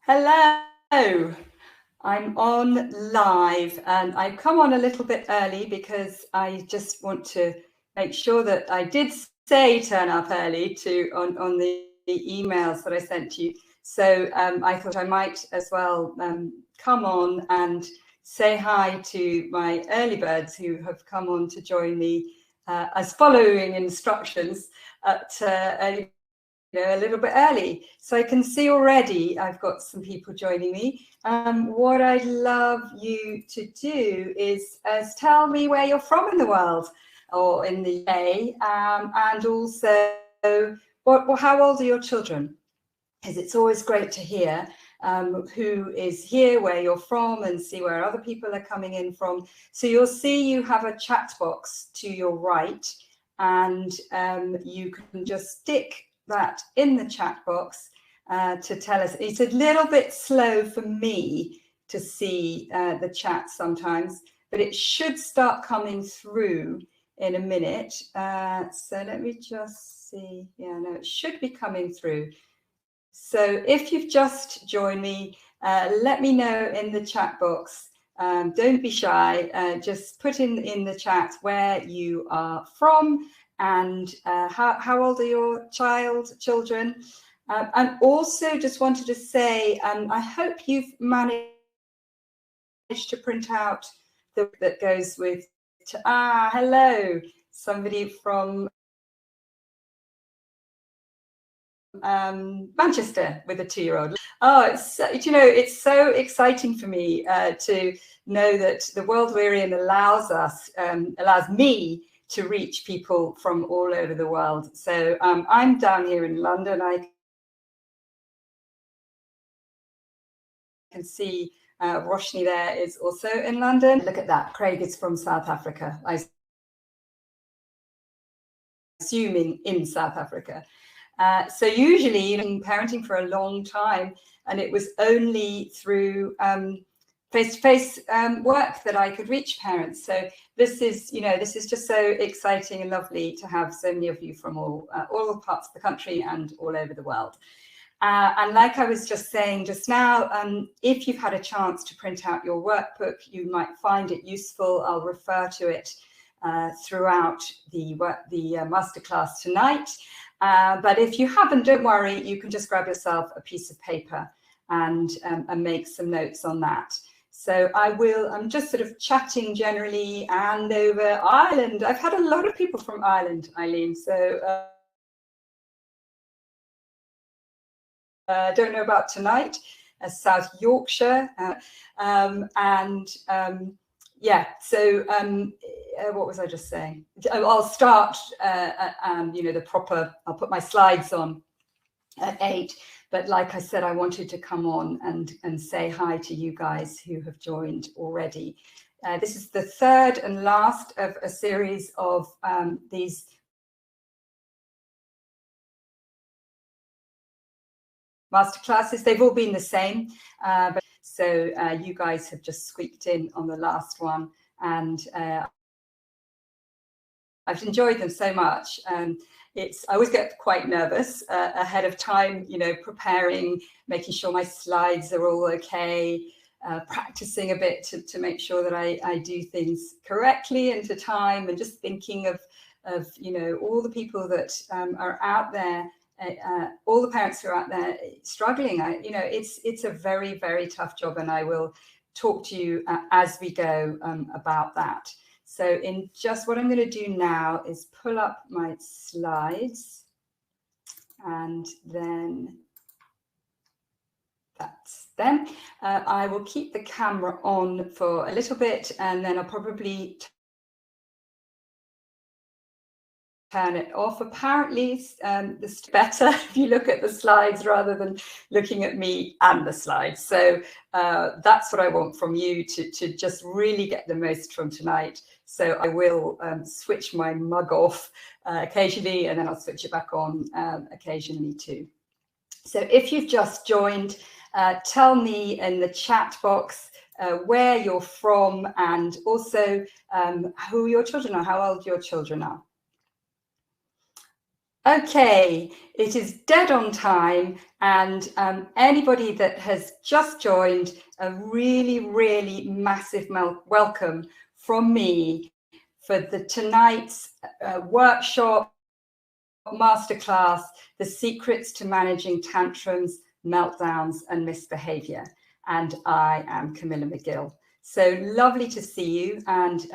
Hello, I'm on live and I've come on a little bit early because I just want to make sure that I did say turn up early on the emails that I sent to you. So I thought I might as well come on and say hi to my early birds who have come on to join me as following instructions at a little bit early. So I can see already I've got some people joining me. What I'd love you to do is tell me where you're from in the world or in the UK, and also how old are your children? Because it's always great to hear who is here, where you're from, and see where other people are coming in from. So you'll see you have a chat box to your right, and you can just stick that in the chat box to tell us. It's a little bit slow for me to see the chat sometimes, but it should start coming through in a minute. So let me just see. Yeah, no, it should be coming through. So if you've just joined me, let me know in the chat box. Don't be shy. Just put in the chat where you are from and how old are your children. And also just wanted to say, I hope you've managed to print out that goes with, hello, somebody from Manchester with a 2-year-old. Oh, it's so exciting for me to know that the world we're in allows me to reach people from all over the world. So I'm down here in London. I can see Roshni there is also in London. Look at that. Craig is from South Africa. I assuming in South Africa. So usually, parenting for a long time, and it was only through face-to-face work that I could reach parents. So this is just so exciting and lovely to have so many of you from all parts of the country and all over the world. And like I was just saying just now, if you've had a chance to print out your workbook, you might find it useful. I'll refer to it throughout the masterclass tonight. But if you haven't, don't worry, you can just grab yourself a piece of paper and make some notes on that. So I'm just sort of chatting generally and over Ireland. I've had a lot of people from Ireland, Eileen, so don't know about tonight, South Yorkshire, yeah, so what was I just saying? I'll start, I'll put my slides on at 8, but like I said, I wanted to come on and say hi to you guys who have joined already. This is the third and last of a series of these masterclasses. They've all been the same, but so you guys have just squeaked in on the last one, and I've enjoyed them so much. I always get quite nervous ahead of time, preparing, making sure my slides are all okay, practicing a bit to make sure that I do things correctly and to time, and just thinking of all the people that are out there. All the parents who are out there struggling, it's a very, very tough job, and I will talk to you as we go about that. So in just what I'm going to do now is pull up my slides, and then that's them. I will keep the camera on for a little bit, and then I'll probably turn it off. Apparently, this is better if you look at the slides rather than looking at me and the slides. So that's what I want from you to just really get the most from tonight. So I will switch my mug off occasionally, and then I'll switch it back on occasionally too. So if you've just joined, tell me in the chat box where you're from, and also who your children are, how old your children are. Okay, it is dead on time, and anybody that has just joined, a really, really massive welcome from me for tonight's workshop, masterclass, The Secrets to Managing Tantrums, Meltdowns and Misbehavior. And I am Camilla McGill. So lovely to see you and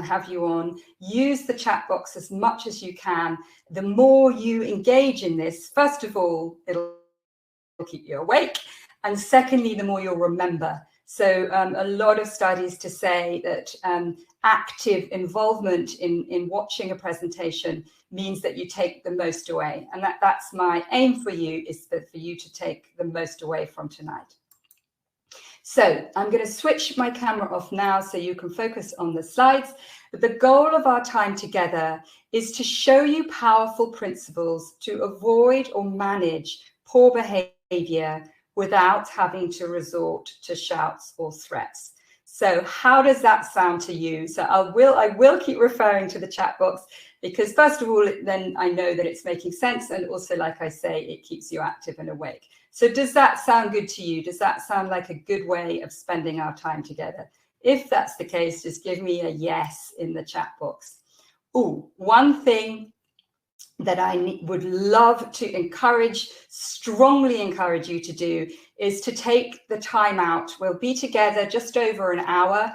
have you on. Use the chat box as much as you can. The more you engage in this, first of all, it'll keep you awake. And secondly, the more you'll remember. So a lot of studies to say that active involvement in watching a presentation means that you take the most away. And that's my aim for you, is for you to take the most away from tonight. So I'm going to switch my camera off now so you can focus on the slides. But the goal of our time together is to show you powerful principles to avoid or manage poor behavior without having to resort to shouts or threats. So how does that sound to you? So I will keep referring to the chat box, because first of all, then I know that it's making sense. And also, like I say, it keeps you active and awake. So does that sound good to you? Does that sound like a good way of spending our time together? If that's the case, just give me a yes in the chat box. Oh, one thing that I would love to strongly encourage you to do, is to take the time out. We'll be together just over an hour.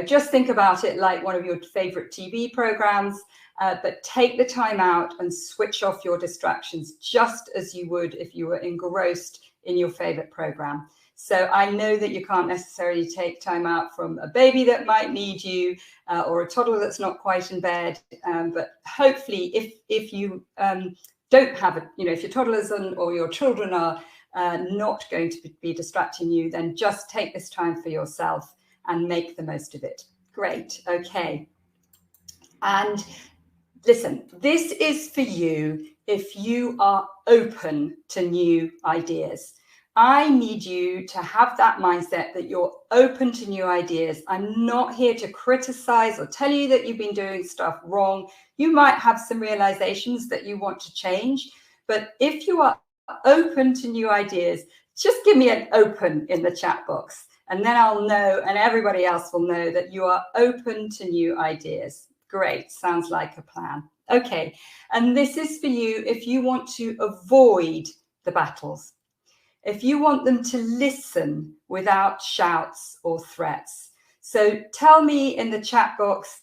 Just think about it like one of your favorite TV programs, but take the time out and switch off your distractions, just as you would if you were engrossed in your favorite program. So I know that you can't necessarily take time out from a baby that might need you, or a toddler that's not quite in bed. But hopefully, if you don't have if your toddlers or your children are not going to be distracting you, then just take this time for yourself and make the most of it. Great. Okay. And listen, this is for you if you are open to new ideas. I need you to have that mindset that you're open to new ideas. I'm not here to criticize or tell you that you've been doing stuff wrong. You might have some realizations that you want to change, but if you are open to new ideas, just give me an open in the chat box, and then I'll know, and everybody else will know, that you are open to new ideas. Great, sounds like a plan. Okay, and this is for you if you want to avoid the battles. If you want them to listen without shouts or threats. So tell me in the chat box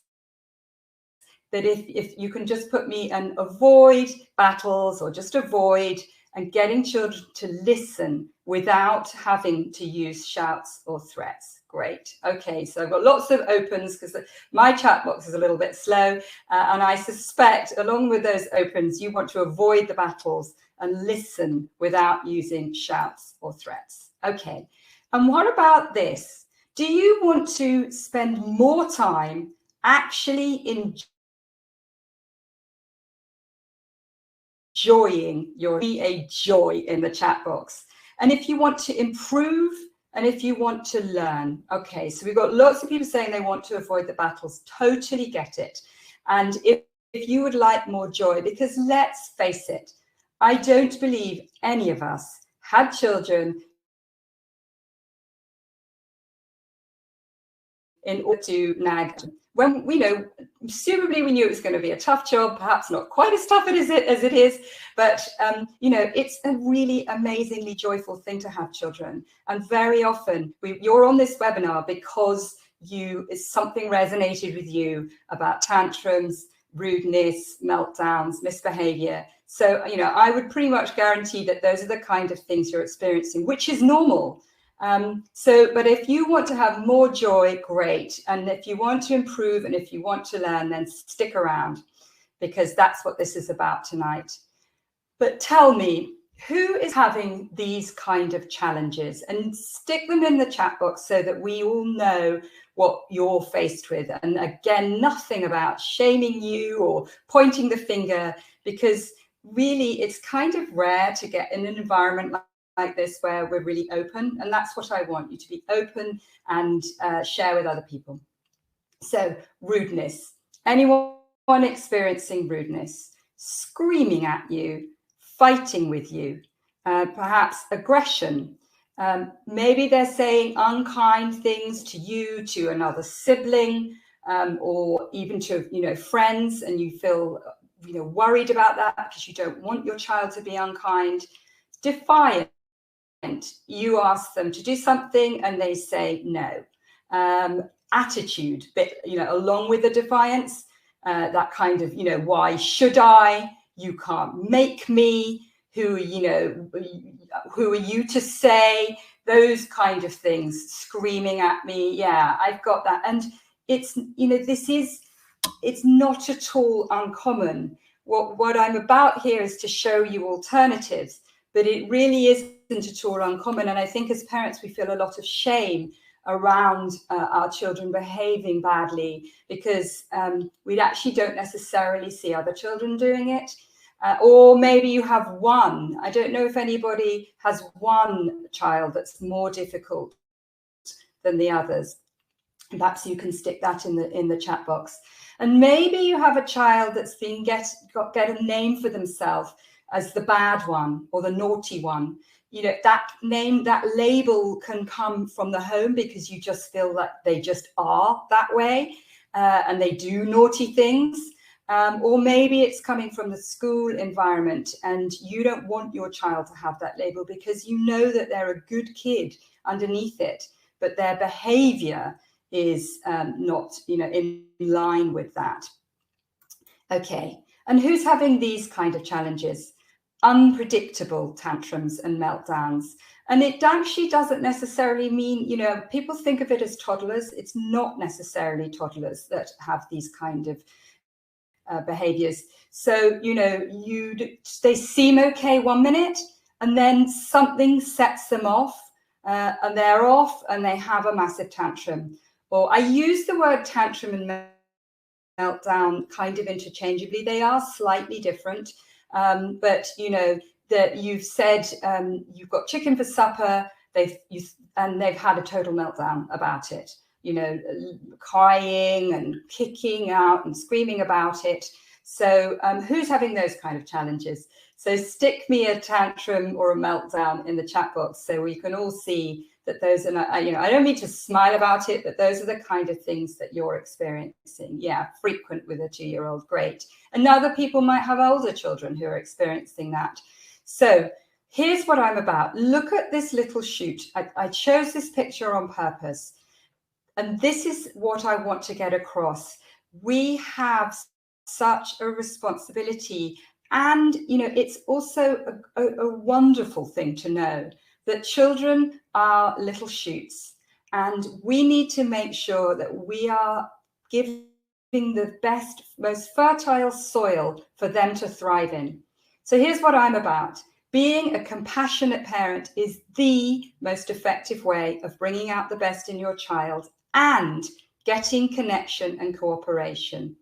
that if you can just put me an avoid battles, or just avoid, and getting children to listen without having to use shouts or threats. Great. Okay, so I've got lots of opens because my chat box is a little bit slow. And I suspect along with those opens, you want to avoid the battles and listen without using shouts or threats. Okay. And what about this? Do you want to spend more time actually enjoying a joy in the chat box? And if you want to improve, and if you want to learn. Okay, so we've got lots of people saying they want to avoid the battles. Totally get it. And if you would like more joy, because let's face it, I don't believe any of us had children in order to nag. When we know, presumably we knew it was going to be a tough job, perhaps not quite as tough as it is, but it's a really amazingly joyful thing to have children. And very often you're on this webinar because something resonated with you about tantrums, rudeness, meltdowns, misbehavior. So, I would pretty much guarantee that those are the kind of things you're experiencing, which is normal. But if you want to have more joy, great. And if you want to improve and if you want to learn, then stick around, because that's what this is about tonight. But tell me, who is having these kind of challenges? And stick them in the chat box so that we all know what you're faced with. And again, nothing about shaming you or pointing the finger, because really it's kind of rare to get in an environment like this where we're really open, and that's what I want you to be, open and share with other people. So rudeness, anyone experiencing rudeness? screaming at you, fighting with you, perhaps aggression. Maybe they're saying unkind things to you, to another sibling, or even to friends, and you feel worried about that because you don't want your child to be unkind. Defiant. You ask them to do something and they say no. Attitude, but along with the defiance, that kind of why should I? You can't make me. Who are you to say? Those kind of things, screaming at me. Yeah, I've got that. And it's it's not at all uncommon. What I'm about here is to show you alternatives, but it really isn't at all uncommon. And I think as parents, we feel a lot of shame around our children behaving badly because we actually don't necessarily see other children doing it. Or maybe you have one. I don't know if anybody has one child that's more difficult than the others. Perhaps you can stick that in the chat box. And maybe you have a child that's been get a name for themselves as the bad one or the naughty one. That name, that label can come from the home because you just feel that they just are that way and they do naughty things. Or maybe it's coming from the school environment and you don't want your child to have that label because you know that they're a good kid underneath it, but their behavior is not in line with that. Okay, and who's having these kind of challenges? Unpredictable tantrums and meltdowns. And it actually doesn't necessarily mean, people think of it as toddlers. It's not necessarily toddlers that have these kind of behaviors. So, they seem okay 1 minute and then something sets them off and they're off and they have a massive tantrum. Or I use the word tantrum and meltdown kind of interchangeably. They are slightly different. But that you've said you've got chicken for supper, they've had a total meltdown about it, crying and kicking out and screaming about it. So who's having those kind of challenges? So stick me a tantrum or a meltdown in the chat box so we can all see that those are, I don't mean to smile about it, but those are the kind of things that you're experiencing. Yeah, frequent with a 2-year-old, great. And other people might have older children who are experiencing that. So here's what I'm about. Look at this little shoot. I chose this picture on purpose. And this is what I want to get across. We have such a responsibility. And, it's also a wonderful thing to know that children are little shoots. And we need to make sure that we are giving the best, most fertile soil for them to thrive in. So here's what I'm about. Being a compassionate parent is the most effective way of bringing out the best in your child and getting connection and cooperation.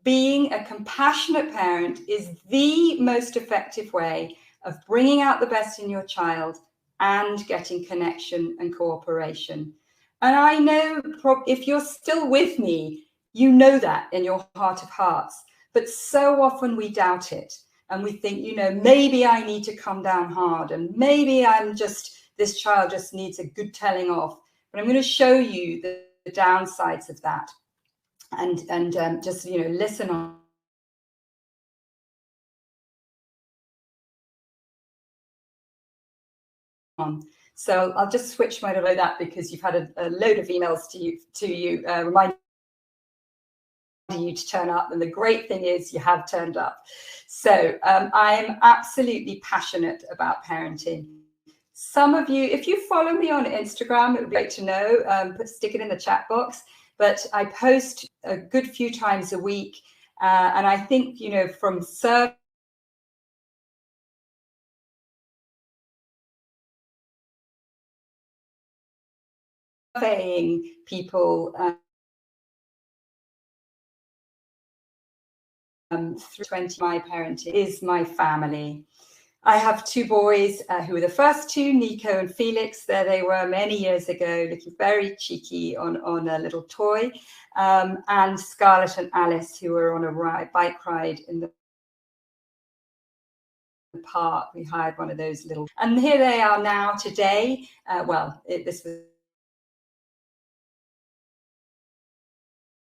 Being a compassionate parent is the most effective way of bringing out the best in your child and getting connection and cooperation. And I know if you're still with me, you know that in your heart of hearts, but so often we doubt it. And we think, maybe I need to come down hard and maybe this child just needs a good telling off. But I'm going to show you the downsides of that and just, listen on. So I'll just switch mode over that because you've had a load of emails to you reminding you to turn up, and the great thing is you have turned up. So I'm absolutely passionate about parenting. Some of you, if you follow me on Instagram, it would be great to know, stick it in the chat box, but I post a good few times a week, and I think, from surveying people through 20, my parenting is my family. I have 2 boys who were the first 2, Nico and Felix. There they were many years ago, looking very cheeky on a little toy. And Scarlett and Alice, who were on a bike ride in the the park. We hired one of those little, and here they are now today. This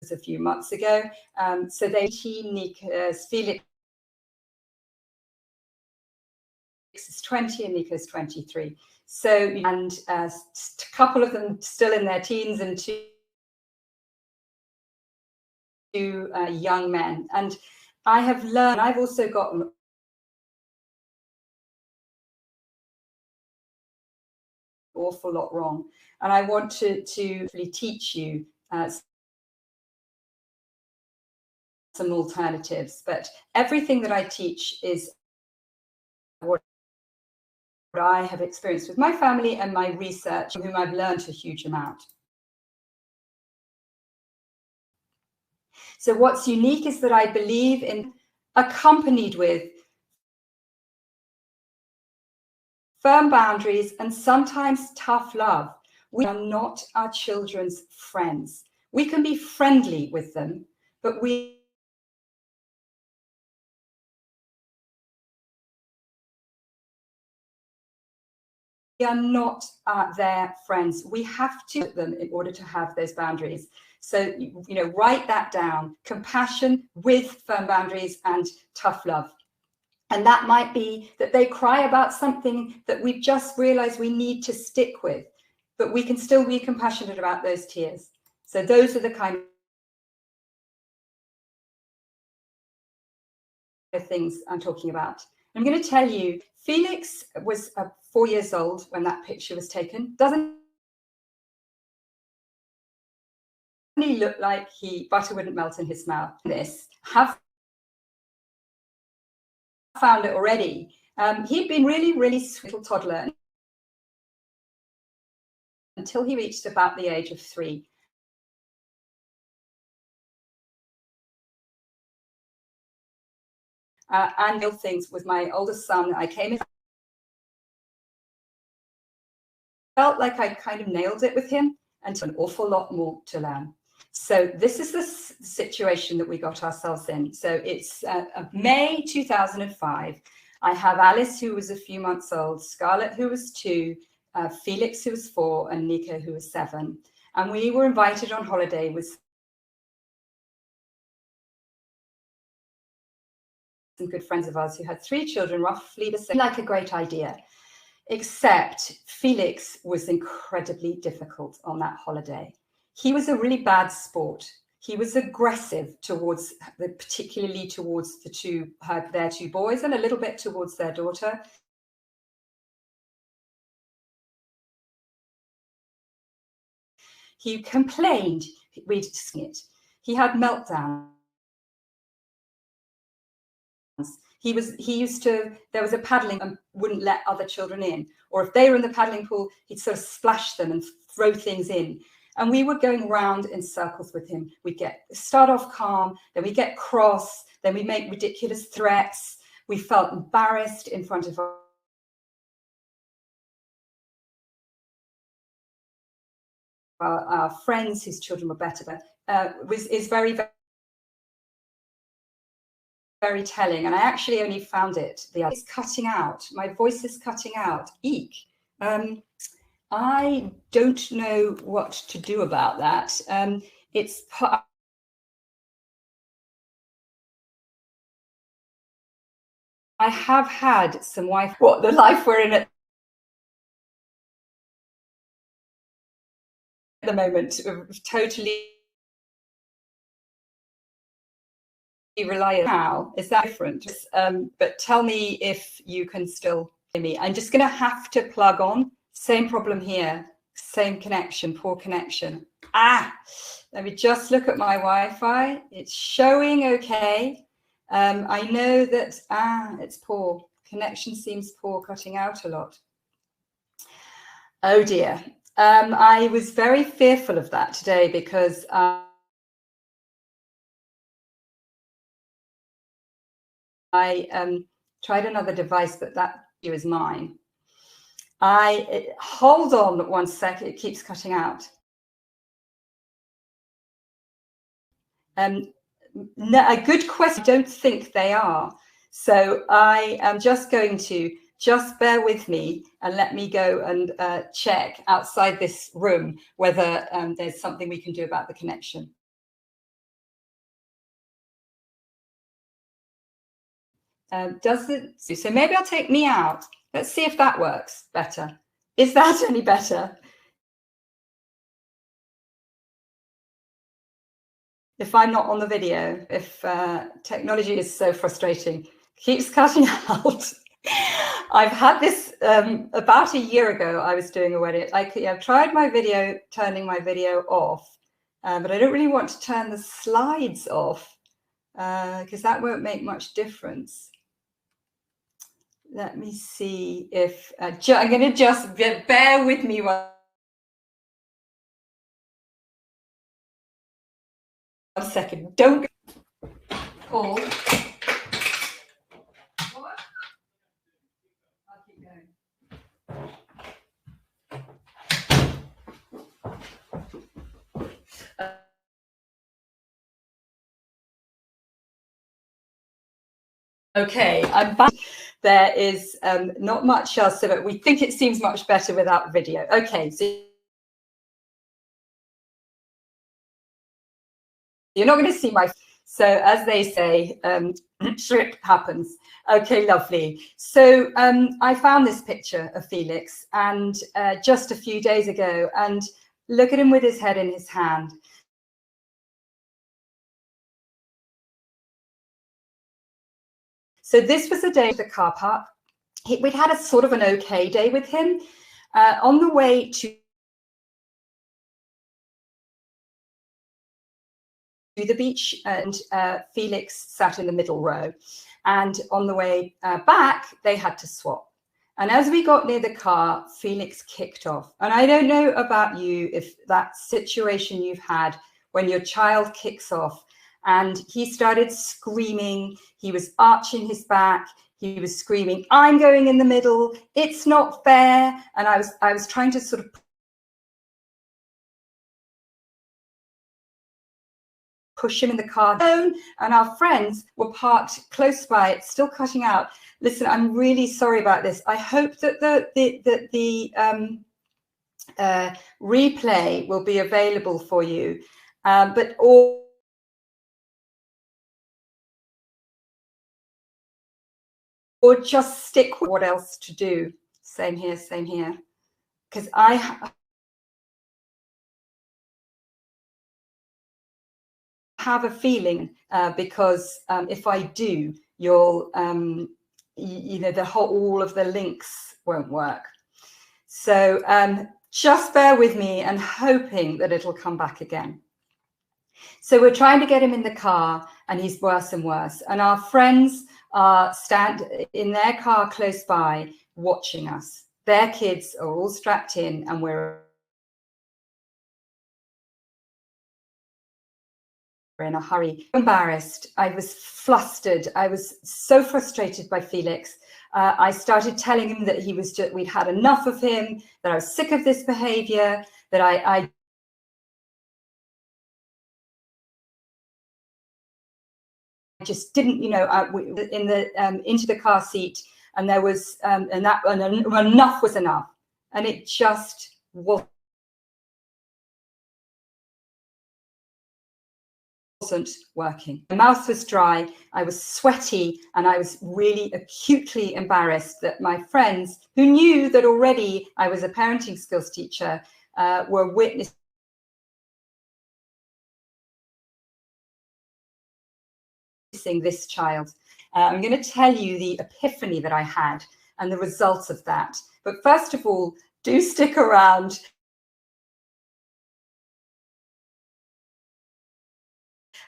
was a few months ago. So they, Nika's, Felix is 20 and Nika's 23. So, and a couple of them still in their teens and two young men. And I have learned, I've also gotten awful lot wrong, and I want to really teach you some alternatives. But everything that I teach is what I have experienced with my family and my research, from whom I've learned a huge amount. So what's unique is that I believe in, accompanied with firm boundaries and sometimes tough love. We are not our children's friends. We can be friendly with them, but we are not their friends. We have to put them in order to have those boundaries. So, write that down: compassion with firm boundaries and tough love. And that might be that they cry about something that we've just realized we need to stick with, but we can still be compassionate about those tears. So those are the kind of things I'm talking about. I'm going to tell you, Felix was 4 years old when that picture was taken. Doesn't he look like butter wouldn't melt in his mouth? Have found it already. He'd been really, really sweet little toddler until he reached about the age of 3. And things with my oldest son, I came in, felt like I kind of nailed it with him, and an awful lot more to learn. So this is the situation that we got ourselves in. So it's May 2005. I have Alice, who was a few months old, Scarlett, who was 2, Felix, who was 4, and Nika, who was 7. And we were invited on holiday with some good friends of ours who had 3 children, roughly the same. Like a great idea. Except Felix was incredibly difficult on that holiday. He was a really bad sport. He was aggressive particularly towards their 2 boys, and a little bit towards their daughter. He complained. We'd sing it. He had meltdowns. There was a paddling and wouldn't let other children in. Or if they were in the paddling pool, he'd sort of splash them and throw things in. And we were going round in circles with him. We'd start off calm, then we get cross, then we make ridiculous threats. We felt embarrassed in front of our friends whose children were better. Is very, very, very telling. And I actually only found it's cutting out. My voice is cutting out. Eek. I don't know what to do about that. I have had some the life we're in at the moment, totally reliant. How is that different? But tell me if you can still hear me. I'm just going to have to plug on. Same problem here. Same connection. Poor connection. Let me just look at my Wi-Fi. It's showing okay. I know that it's poor. Connection seems poor, cutting out a lot. Oh dear. I was very fearful of that today because I tried another device, but that here is mine. Hold on 1 second. It keeps cutting out. A good question. I don't think they are. So I am just going to bear with me and let me go and check outside this room whether there's something we can do about the connection. Does it? So maybe I'll take me out. Let's see if that works better. Is that any better? If I'm not on the video, if technology is so frustrating, keeps cutting out. I've had this about a year ago. I was doing a wedding. I've tried my video, turning my video off, but I don't really want to turn the slides off because that won't make much difference. Let me see if I'm going to just bear with me one second. Don't Paul. I'll keep going. Okay, I'm back. There is not much else, but we think it seems much better without video. Okay, so you're not going to see my. So as they say, trip happens. Okay, lovely. So I found this picture of Felix, and just a few days ago, and look at him with his head in his hand. So this was the day of the car park. We'd had a sort of an okay day with him. On the way to the beach, and Felix sat in the middle row. And on the way back, they had to swap. And as we got near the car, Felix kicked off. And I don't know about you, if that situation you've had when your child kicks off, and he started screaming, he was arching his back, he was screaming, I'm going in the middle, it's not fair. And I was trying to sort of push him in the car, and our friends were parked close by. It's still cutting out. Listen, I'm really sorry about this. I hope that the replay will be available for you, but or just stick with what else to do. Same here, because I have a feeling because if I do, you'll you know, all of the links won't work. So just bear with me and hoping that it'll come back again. So we're trying to get him in the car, and he's worse and worse. And our friends are in their car close by watching us. Their kids are all strapped in, and we're in a hurry. Embarrassed. I was flustered. I was so frustrated by Felix. I started telling him that we'd had enough of him, that I was sick of this behavior, that I just didn't, you know, in the into the car seat, and there was and enough was enough, and it just wasn't working. My mouth was dry, I was sweaty, and I was really acutely embarrassed that my friends, who knew that already I was a parenting skills teacher, were witnessing this child. I'm going to tell you the epiphany that I had and the results of that. But first of all, do stick around.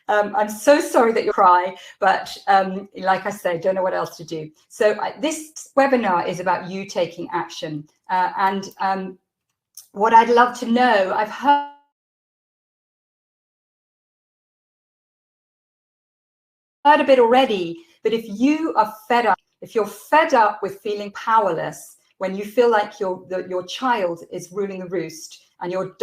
I'm so sorry that you cry, but like I say, don't know what else to do. So this webinar is about you taking action. And what I'd love to know, I've heard a bit already, but if you are fed up, if you're fed up with feeling powerless, when you feel like your child is ruling the roost and you're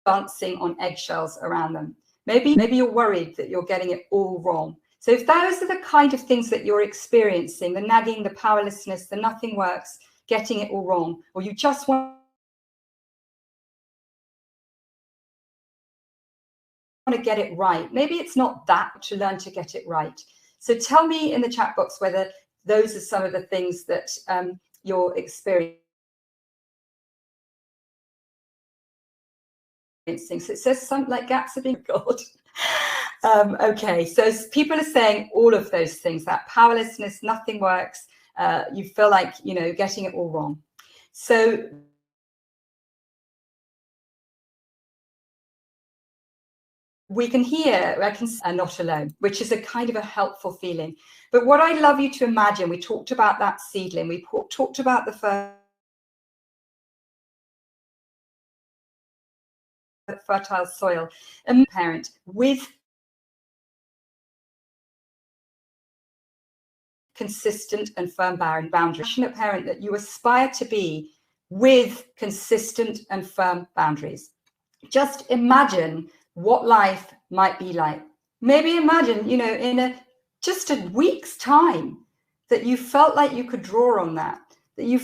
dancing on eggshells around them, Maybe you're worried that you're getting it all wrong. So if those are the kind of things that you're experiencing, the nagging, the powerlessness, the nothing works, getting it all wrong, or you just want to get it right, maybe it's not that to learn to get it right. So tell me in the chat box whether those are some of the things that you're experiencing. So it says something like gaps are being filled. Okay, so people are saying all of those things, that powerlessness, nothing works, you feel like, you know, getting it all wrong. So we can hear, I can say, not alone, which is a kind of a helpful feeling. But what I'd love you to imagine, we talked about that seedling, we talked about the fertile soil, a parent with consistent and firm boundaries, passionate parent that you aspire to be with consistent and firm boundaries. Just imagine what life might be like. Maybe imagine, you know, in just a week's time, that you felt like you could draw on that you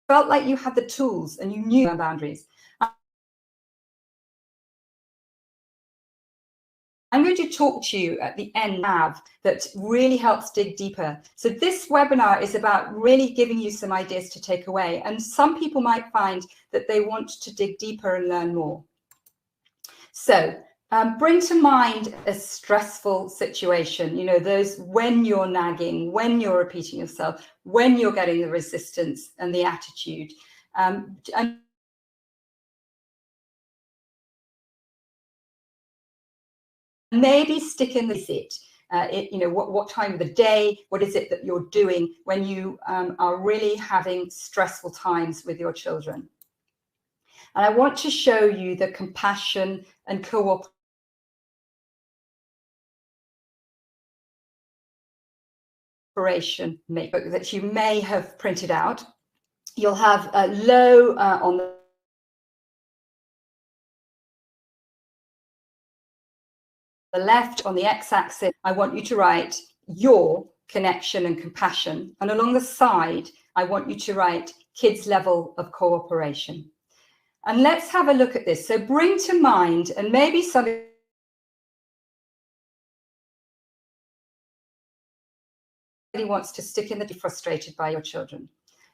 felt like you had the tools and you knew your boundaries. I'm going to talk to you at the end now that really helps dig deeper. So this webinar is about really giving you some ideas to take away. And some people might find that they want to dig deeper and learn more. So bring to mind a stressful situation, you know, those when you're nagging, when you're repeating yourself, when you're getting the resistance and the attitude. And maybe stick in the sit. You know, what time of the day, what is it that you're doing when you are really having stressful times with your children. And I want to show you the compassion and cooperation book that you may have printed out. You'll have a low on the left, on the x-axis, I want you to write your connection and compassion. And along the side, I want you to write kids' level of cooperation. And let's have a look at this. So bring to mind, and maybe somebody wants to stick in the frustrated by your children.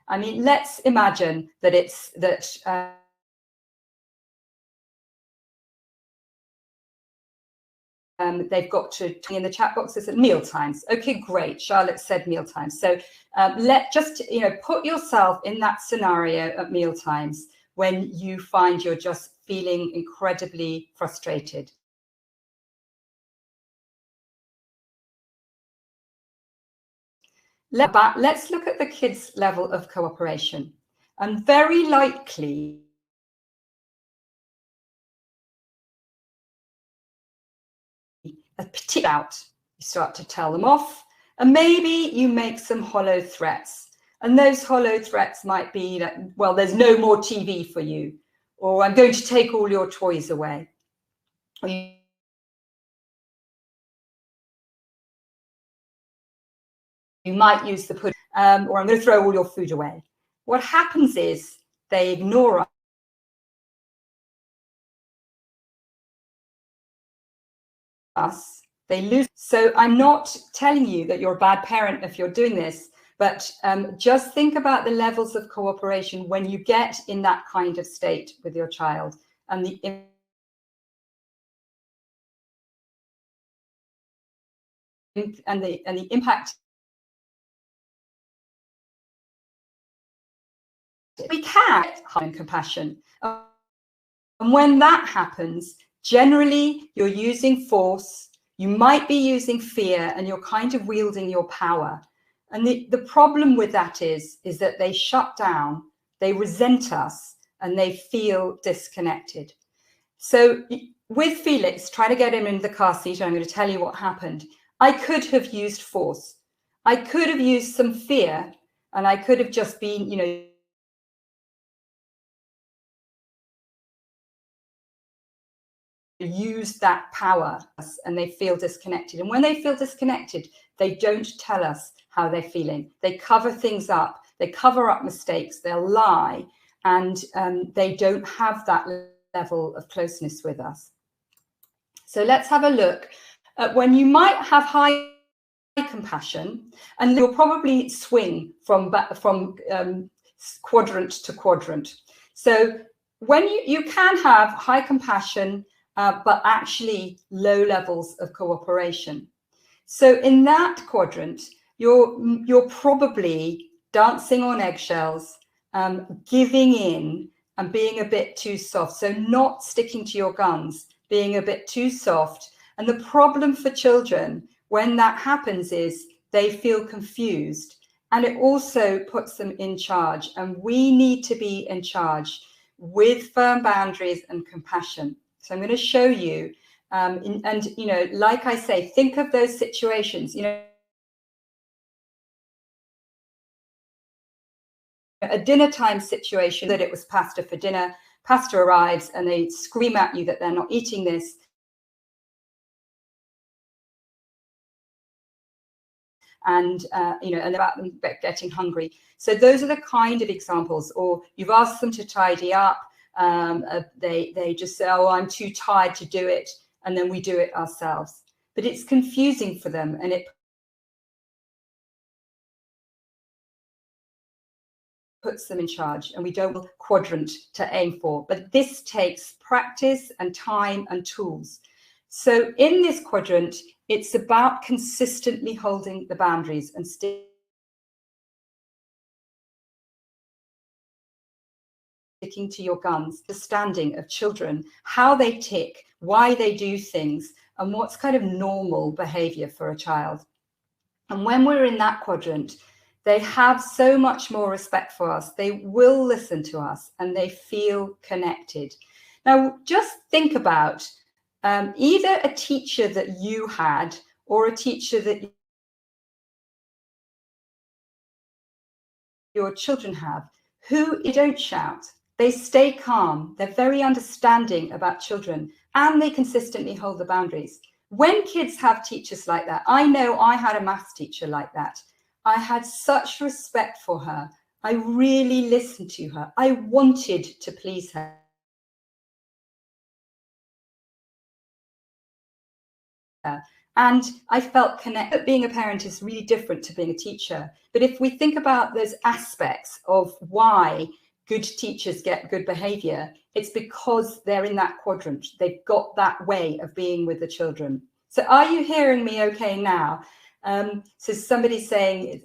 I mean, let's imagine that it's that they've got to in the chat boxes at meal times. Okay, great. Charlotte said meal times. So let just, you know, put yourself in that scenario at meal times when you find you're just feeling incredibly frustrated. Let's look at the kids' level of cooperation. And very likely, a particular out, you start to tell them off, and maybe you make some hollow threats. And those hollow threats might be that, well, there's no more TV for you, or I'm going to take all your toys away. Or you might use the pudding, or I'm going to throw all your food away. What happens is they ignore us, they lose. So I'm not telling you that you're a bad parent if you're doing this, but just think about the levels of cooperation when you get in that kind of state with your child and the impact. We can have compassion. And when that happens, generally you're using force, you might be using fear, and you're kind of wielding your power. And the problem with that is that they shut down, they resent us, and they feel disconnected. So with Felix, trying to get him in the car seat, and I'm going to tell you what happened. I could have used force. I could have used some fear, and I could have just been, you know, use that power, and they feel disconnected. And when they feel disconnected, they don't tell us how they're feeling. They cover things up. They cover up mistakes. They'll lie, and they don't have that level of closeness with us. So let's have a look at when you might have high compassion, and you'll probably swing from quadrant to quadrant. So when you can have high compassion, but actually low levels of cooperation. So in that quadrant, you're probably dancing on eggshells, giving in and being a bit too soft. So not sticking to your guns, being a bit too soft. And the problem for children when that happens is they feel confused, and it also puts them in charge. And we need to be in charge with firm boundaries and compassion. So I'm going to show you, and you know, like I say, think of those situations, you know, a dinner time situation, that it was pasta for dinner, pasta arrives and they scream at you that they're not eating this. And you know, and about them getting hungry. So those are the kind of examples. Or you've asked them to tidy up, they just say, oh, I'm too tired to do it, and then we do it ourselves. But it's confusing for them, and it puts them in charge, and we don't have a quadrant to aim for. But this takes practice and time and tools. So in this quadrant, it's about consistently holding the boundaries and sticking to your guns, understanding of children, how they tick, why they do things, and what's kind of normal behavior for a child. And when we're in that quadrant, they have so much more respect for us. They will listen to us, and they feel connected. Now, just think about either a teacher that you had or a teacher that your children have, who don't shout. They stay calm. They're very understanding about children, and they consistently hold the boundaries. When kids have teachers like that, I know I had a maths teacher like that. I had such respect for her. I really listened to her. I wanted to please her. And I felt connected. Being a parent is really different to being a teacher. But if we think about those aspects of why good teachers get good behavior, it's because they're in that quadrant. They've got that way of being with the children. So are you hearing me okay now? So somebody's saying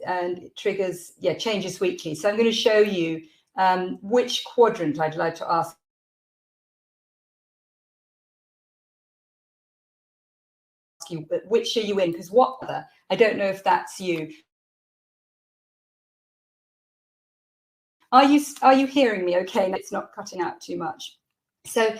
triggers, yeah, changes weekly. So I'm going to show you which quadrant I'd like to ask you, but which are you in? Because what other? I don't know if that's you. Are you hearing me okay? It's not cutting out too much. So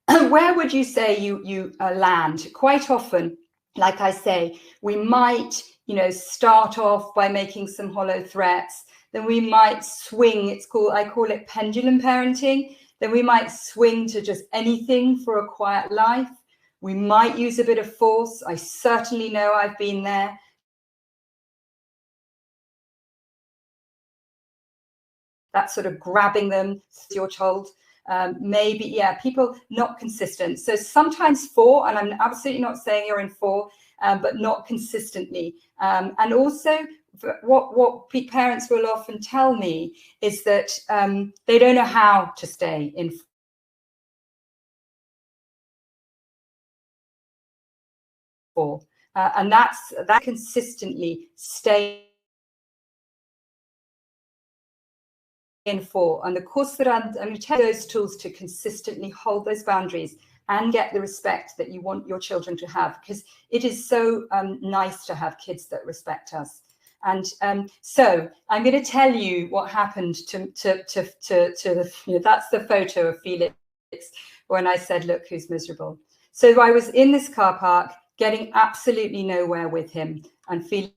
where would you say you land? Quite often, like I say, we might, you know, start off by making some hollow threats. Then we might swing. I call it pendulum parenting. Then we might swing to just anything for a quiet life. We might use a bit of force. I certainly know I've been there. That sort of grabbing them, you're told. Maybe, yeah, people not consistent. So sometimes 4, and I'm absolutely not saying you're in 4, but not consistently. And also what parents will often tell me is that they don't know how to stay in 4. And that consistently stay in 4. And the course that I'm going to tell you those tools to consistently hold those boundaries and get the respect that you want your children to have, because it is so nice to have kids that respect us. And so I'm going to tell you what happened to the, you know, that's the photo of Felix when I said, look who's miserable. So I was in this car park getting absolutely nowhere with him and feeling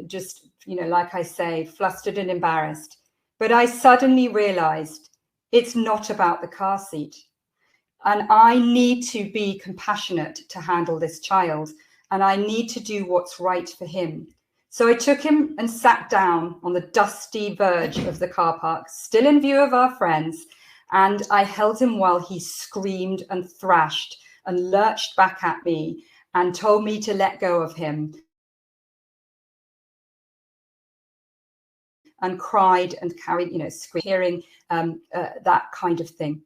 just, you know, like I say, flustered and embarrassed. But I suddenly realized it's not about the car seat. and I need to be compassionate to handle this child, and I need to do what's right for him. So I took him and sat down on the dusty verge of the car park, still in view of our friends, and I held him while he screamed and thrashed and lurched back at me and told me to let go of him, and cried and carried, hearing that kind of thing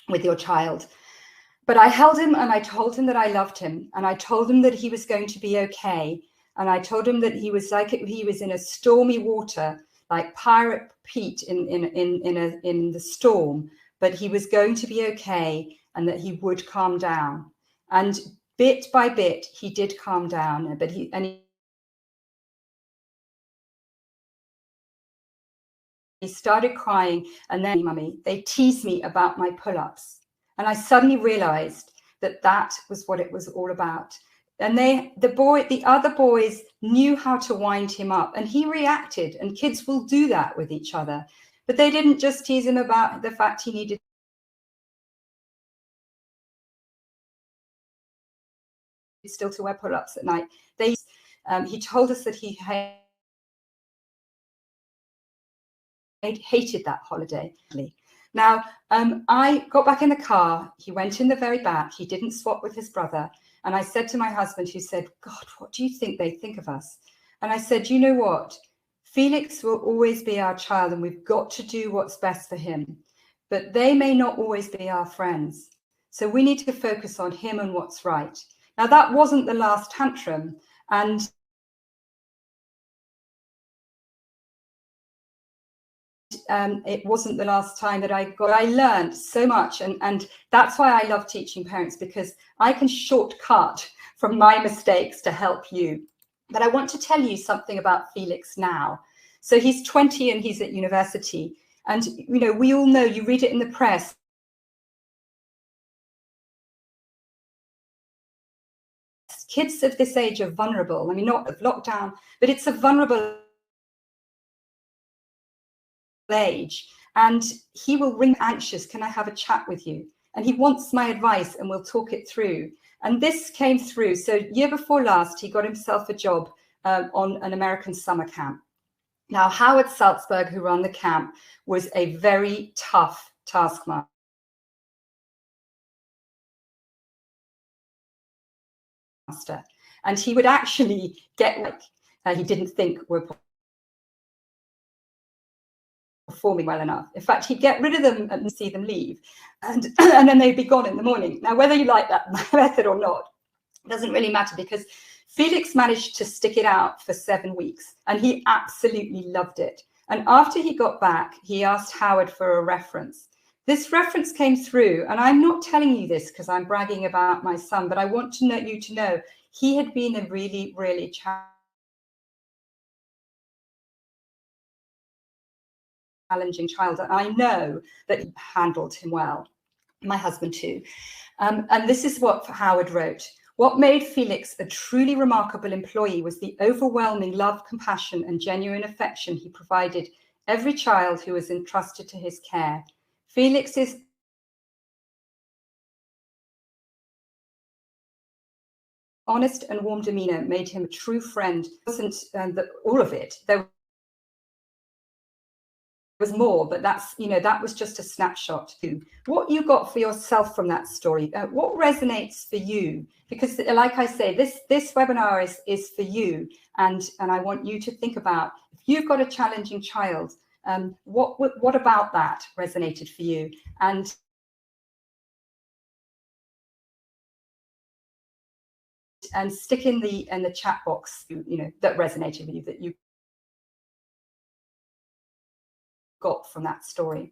with your child. But I held him and I told him that I loved him, and I told him that he was going to be okay. And I told him that he was like he was in a stormy water, like Pirate Pete in the storm, but he was going to be okay and that he would calm down. And bit by bit, he did calm down, but he started crying, and then, Mummy, they teased me about my pull-ups. And I suddenly realized that that was what it was all about. And the other boys knew how to wind him up, and he reacted, and kids will do that with each other. But they didn't just tease him about the fact he needed still to wear pull-ups at night. He told us that he hated that holiday. Now, I got back in the car. He went in the very back. He didn't swap with his brother. And I said to my husband, who said, God, what do you think they think of us? And I said, you know what? Felix will always be our child, and we've got to do what's best for him. But they may not always be our friends. So we need to focus on him and what's right. Now, that wasn't the last tantrum. And it wasn't the last time that I learned so much, and that's why I love teaching parents, because I can shortcut from my mistakes to help you. But I want to tell you something about Felix now. So he's 20 and he's at university, and we all know, you read it in the press, kids of this age are vulnerable. I mean, not of lockdown, but it's a vulnerable age, and he will ring anxious, can I have a chat with you? And he wants my advice, and we'll talk it through. And this came through. So year before last, he got himself a job on an American summer camp. Now, Howard Salzberg, who ran the camp, was a very tough taskmaster. And he would actually get he didn't think were performing well enough. In fact, he'd get rid of them and see them leave, and then they'd be gone in the morning. Now, whether you like that method or not doesn't really matter, because Felix managed to stick it out for 7 weeks, and he absolutely loved it. And after he got back, he asked Howard for a reference. This reference came through, and I'm not telling you this because I'm bragging about my son, but I want you to know he had been a really, really challenging child, and I know that he handled him well. My husband too. And this is what Howard wrote. What made Felix a truly remarkable employee was the overwhelming love, compassion, and genuine affection he provided every child who was entrusted to his care. Felix's honest and warm demeanor made him a true friend. It wasn't all of it. There was more, but that was just a snapshot. What you got for yourself from that story, what resonates for you? Because like I say, this webinar is for you, and I want you to think about, if you've got a challenging child, what about that resonated for you? And stick in the chat box, that resonated with you, that you got from that story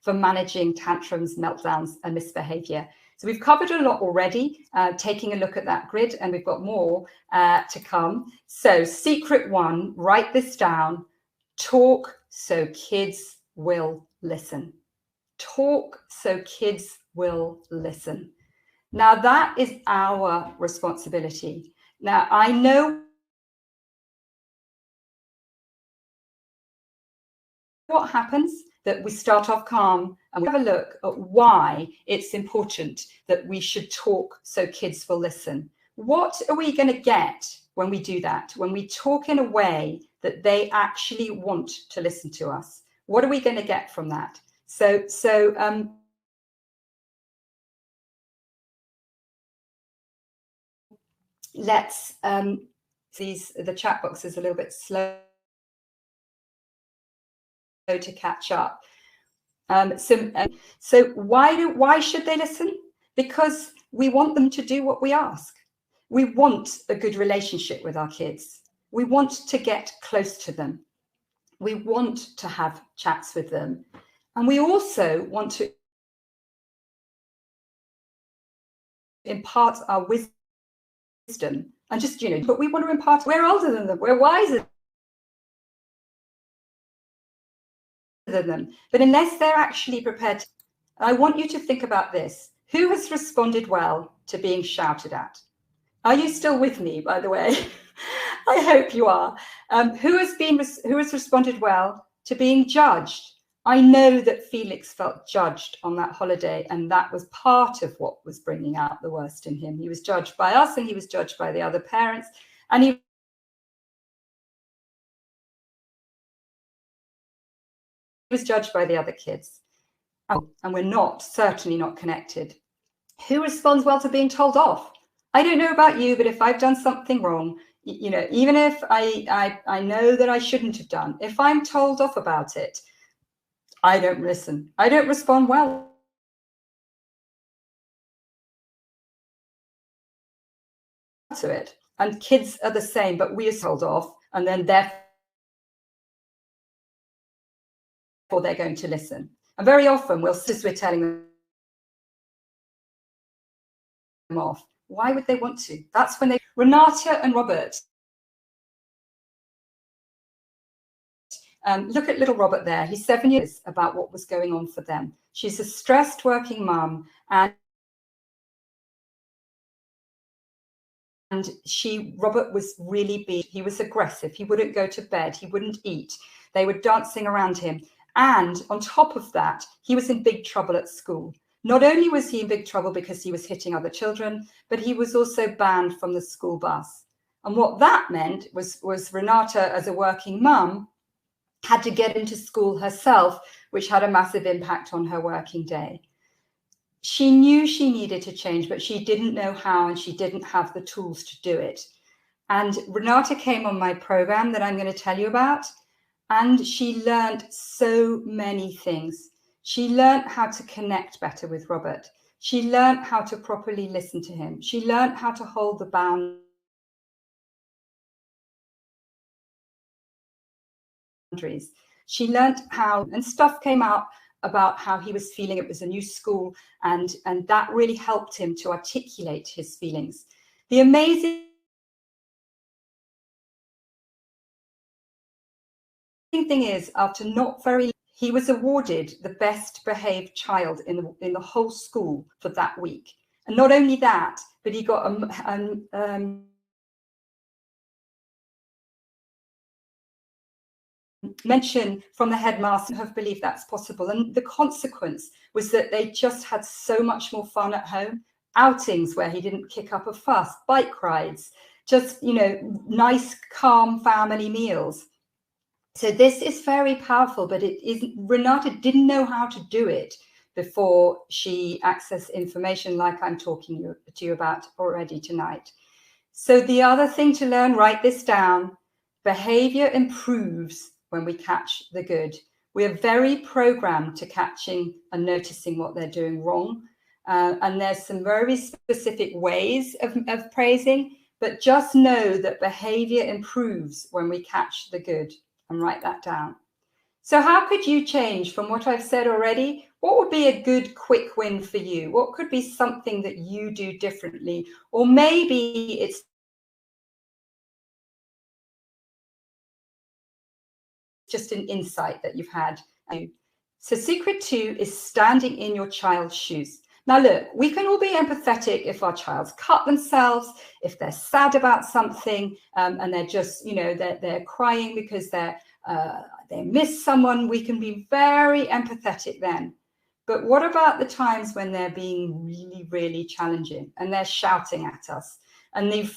for managing tantrums, meltdowns, and misbehavior. So we've covered a lot already, taking a look at that grid, and we've got more to come. So secret 1, write this down: talk so kids will listen. Talk so kids will listen. Now, that is our responsibility. Now, I know what happens, that we start off calm and we have a look at why it's important that we should talk so kids will listen. What are we going to get when we do that? When we talk in a way that they actually want to listen to us? What are we going to get from that? Let's the chat box is a little bit slow to catch up. So why should they listen? Because we want them to do what we ask. We want a good relationship with our kids. We want to get close to them. We want to have chats with them. And we also want to impart our wisdom and just, but we want to impart, we're older than them, we're wiser than them. But unless they're actually prepared, I want you to think about this. Who has responded well to being shouted at? Are you still with me, by the way? I hope you are. Who has responded well to being judged? I know that Felix felt judged on that holiday, and that was part of what was bringing out the worst in him. He was judged by us, and he was judged by the other parents, and he was judged by the other kids. And we're certainly not connected. Who responds well to being told off? I don't know about you, but if I've done something wrong, even if I know that I shouldn't have done, if I'm told off about it, I don't listen. I don't respond well to it. And kids are the same, but we are told off, and then therefore they're going to listen. And very often we're telling them off. Why would they want to? That's when Renata and Robert. Look at little Robert there. He's 7 years about what was going on for them. She's a stressed working mum, and Robert was really big. He was aggressive. He wouldn't go to bed. He wouldn't eat. They were dancing around him. And on top of that, he was in big trouble at school. Not only was he in big trouble because he was hitting other children, but he was also banned from the school bus. And what that meant was Renata, as a working mum, had to get into school herself, which had a massive impact on her working day. She knew she needed to change, but she didn't know how, and she didn't have the tools to do it. And Renata came on my program that I'm going to tell you about, and she learned so many things. She learned how to connect better with Robert. She learned how to properly listen to him. She learned how to hold the boundaries. She learned how, and stuff came out about how he was feeling. It was a new school, and that really helped him to articulate his feelings. The amazing thing is, after not very, he was awarded the best behaved child in the whole school for that week. And not only that, but he got mention from the headmaster. Have believed that's possible. And the consequence was that they just had so much more fun at home. Outings where he didn't kick up a fuss, bike rides, just, nice, calm family meals. So this is very powerful, but it isn't. Renata didn't know how to do it before she accessed information like I'm talking to you about already tonight. So the other thing to learn, write this down: behavior improves when we catch the good. We are very programmed to catching and noticing what they're doing wrong. And there's some very specific ways of praising, but just know that behavior improves when we catch the good, and write that down. So how could you change from what I've said already? What would be a good quick win for you? What could be something that you do differently? Or maybe it's just an insight that you've had. So secret 2 is standing in your child's shoes. Now look, we can all be empathetic if our child's cut themselves, if they're sad about something, and they're just, they're crying because they miss someone. We can be very empathetic then. But what about the times when they're being really, really challenging and they're shouting at us and they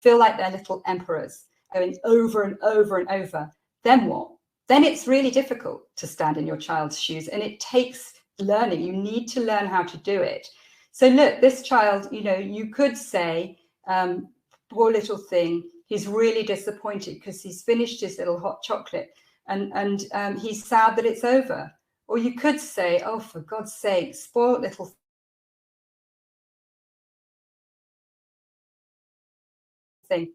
feel like they're little emperors going over and over and over? Then what? Then it's really difficult to stand in your child's shoes, and it takes learning. You need to learn how to do it. So look, this child, you know, you could say, poor little thing, he's really disappointed because he's finished his little hot chocolate and he's sad that it's over. Or you could say, oh, for God's sake, spoiled little thing.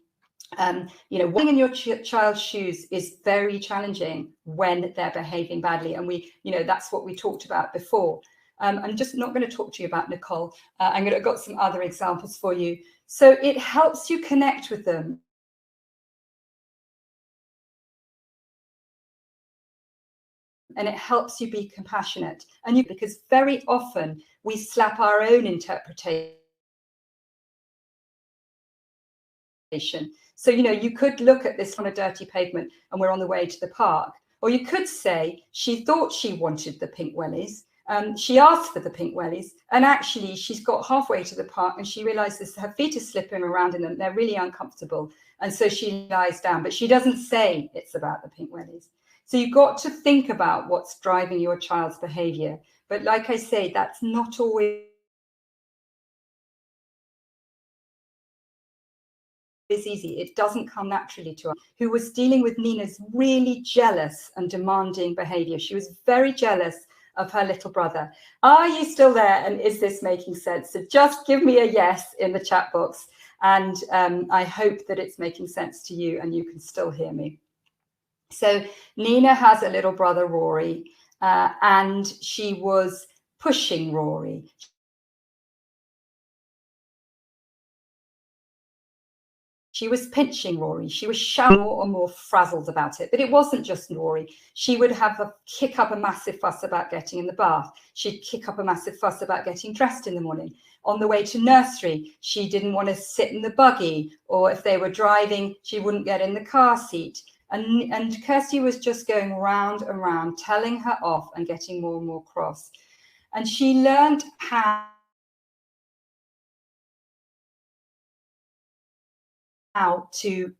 You know, walking in your child's shoes is very challenging when they're behaving badly. And you know, that's what we talked about before. I'm just not going to talk to you about Nicole. I've got some other examples for you. So it helps you connect with them. And it helps you be compassionate. Because very often we slap our own interpretation. So, you know, you could look at this on a dirty pavement and we're on the way to the park. Or you could say she thought she wanted the pink wellies. She asked for the pink wellies, and actually she's got halfway to the park and she realizes her feet are slipping around in them. They're really uncomfortable. And so she lies down, but she doesn't say it's about the pink wellies. So you've got to think about what's driving your child's behavior. But like I say, that's not always easy. It doesn't come naturally to us. Who was dealing with Nina's really jealous and demanding behavior. She was very jealous of her little brother. Are you still there? And is this making sense? So just give me a yes in the chat box. And I hope that it's making sense to you and you can still hear me. So Nina has a little brother, Rory, and she was pushing Rory. She was pinching Rory. She was shouting more and more frazzled about it. But it wasn't just Rory. She would kick up a massive fuss about getting in the bath. She'd kick up a massive fuss about getting dressed in the morning. On the way to nursery, she didn't want to sit in the buggy, or if they were driving, she wouldn't get in the car seat. And Kirsty was just going round and round, telling her off and getting more and more cross. And she learned how to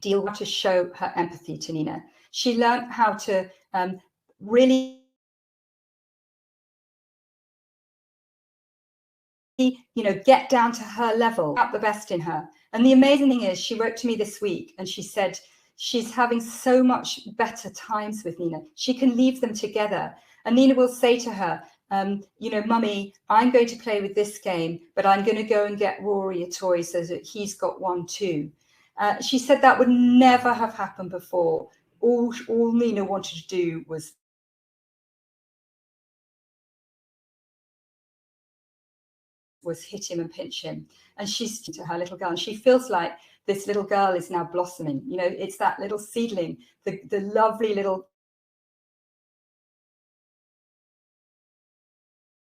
deal with, to show her empathy to Nina. She learned how to really, you know, get down to her level, at the best in her. And the amazing thing is, she wrote to me this week and she said she's having so much better times with Nina. She can leave them together. And Nina will say to her, you know, Mummy, I'm going to play with this game, but I'm going to go and get Rory a toy so that he's got one too. She said that would never have happened before. All Nina wanted to do was hit him and pinch him. And she's to her little girl, and she feels like this little girl is now blossoming. You know, it's that little seedling, the lovely little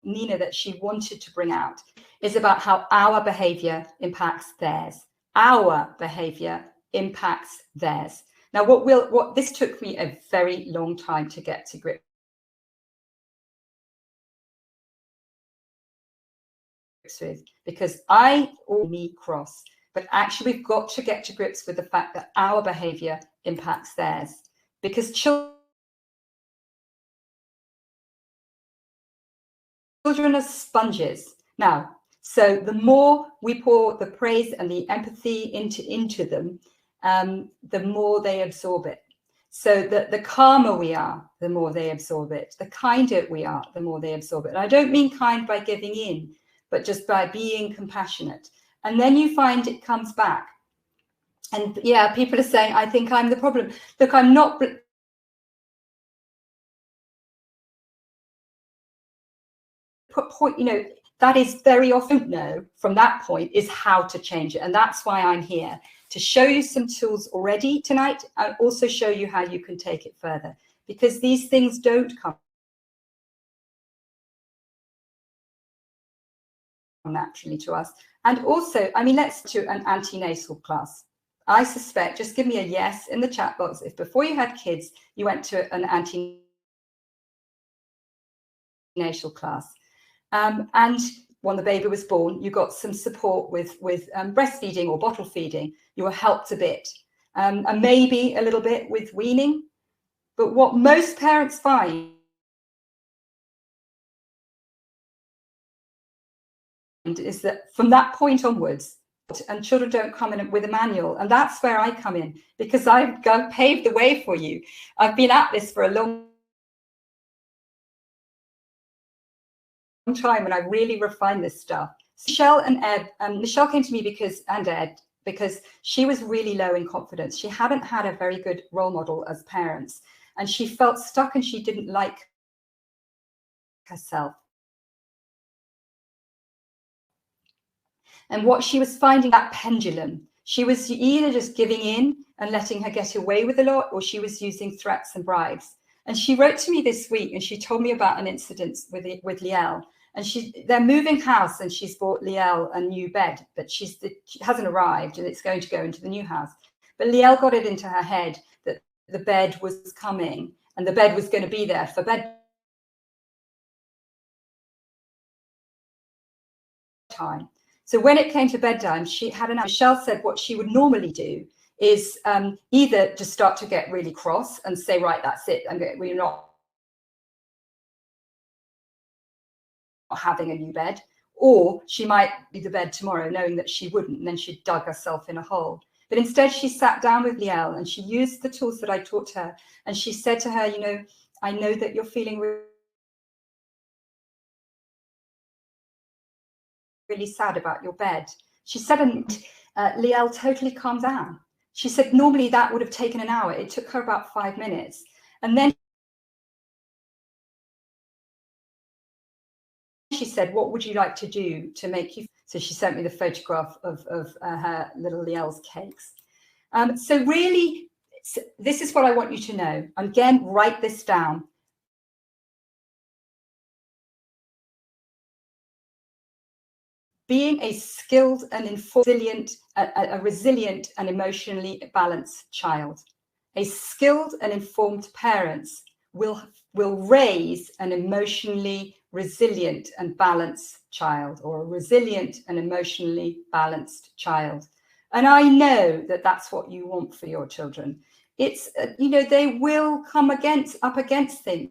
Nina that she wanted to bring out. Is about how our behavior impacts theirs. Our behavior impacts theirs. Now, what this took me a very long time to get to grips with, because me cross, but actually we've got to get to grips with the fact that our behavior impacts theirs, because children are sponges. Now, so the more we pour the praise and the empathy into them, the more they absorb it. So the calmer we are, the more they absorb it. The kinder we are, the more they absorb it. And I don't mean kind by giving in, but just by being compassionate. And then you find it comes back. And yeah, people are saying, I think I'm the problem. Look, I'm not. You know, that is very often from that point is how to change it. And that's why I'm here, to show you some tools already tonight, and also show you how you can take it further, because these things don't come naturally to us. And also, I mean, let's do an antenatal class. I suspect, just give me a yes in the chat box, if before you had kids, you went to an antenatal class. And when the baby was born, you got some support with breastfeeding or bottle feeding. You were helped a bit, and maybe a little bit with weaning. But what most parents find is that from that point onwards, and children don't come in with a manual, and that's where I come in, because I've paved the way for you. I've been at this for a long time, and I really refined this stuff. Michelle and Ed, Michelle came to me because she was really low in confidence. She hadn't had a very good role model as parents, and she felt stuck and she didn't like herself. And what she was finding, that pendulum, she was either just giving in and letting her get away with a lot, or she was using threats and bribes. And she wrote to me this week and she told me about an incident with Liel. And they're moving house, and she's bought Liel a new bed, but she hasn't arrived, and it's going to go into the new house. But Liel got it into her head that the bed was coming, and the bed was going to be there for bedtime. So when it came to bedtime, she had Michelle said what she would normally do is either just start to get really cross and say, right, that's it, we're not having a new bed, or she might be the bed tomorrow knowing that she wouldn't, and then she dug herself in a hole. But instead she sat down with Liel and she used the tools that I taught her, and she said to her, you know, I know that you're feeling really sad about your bed. She said, and Liel totally calmed down. She said normally that would have taken an hour. It took her about 5 minutes. And then she said, what would you like to do to make you? So she sent me the photograph of her little Liel's cakes. So really, this is what I want you to know. Again, write this down. Being a skilled and resilient, a resilient and emotionally balanced child. A skilled and informed parents will raise an emotionally resilient and balanced child, or a resilient and emotionally balanced child. And I know that that's what you want for your children. It's, you know, they will come up against things.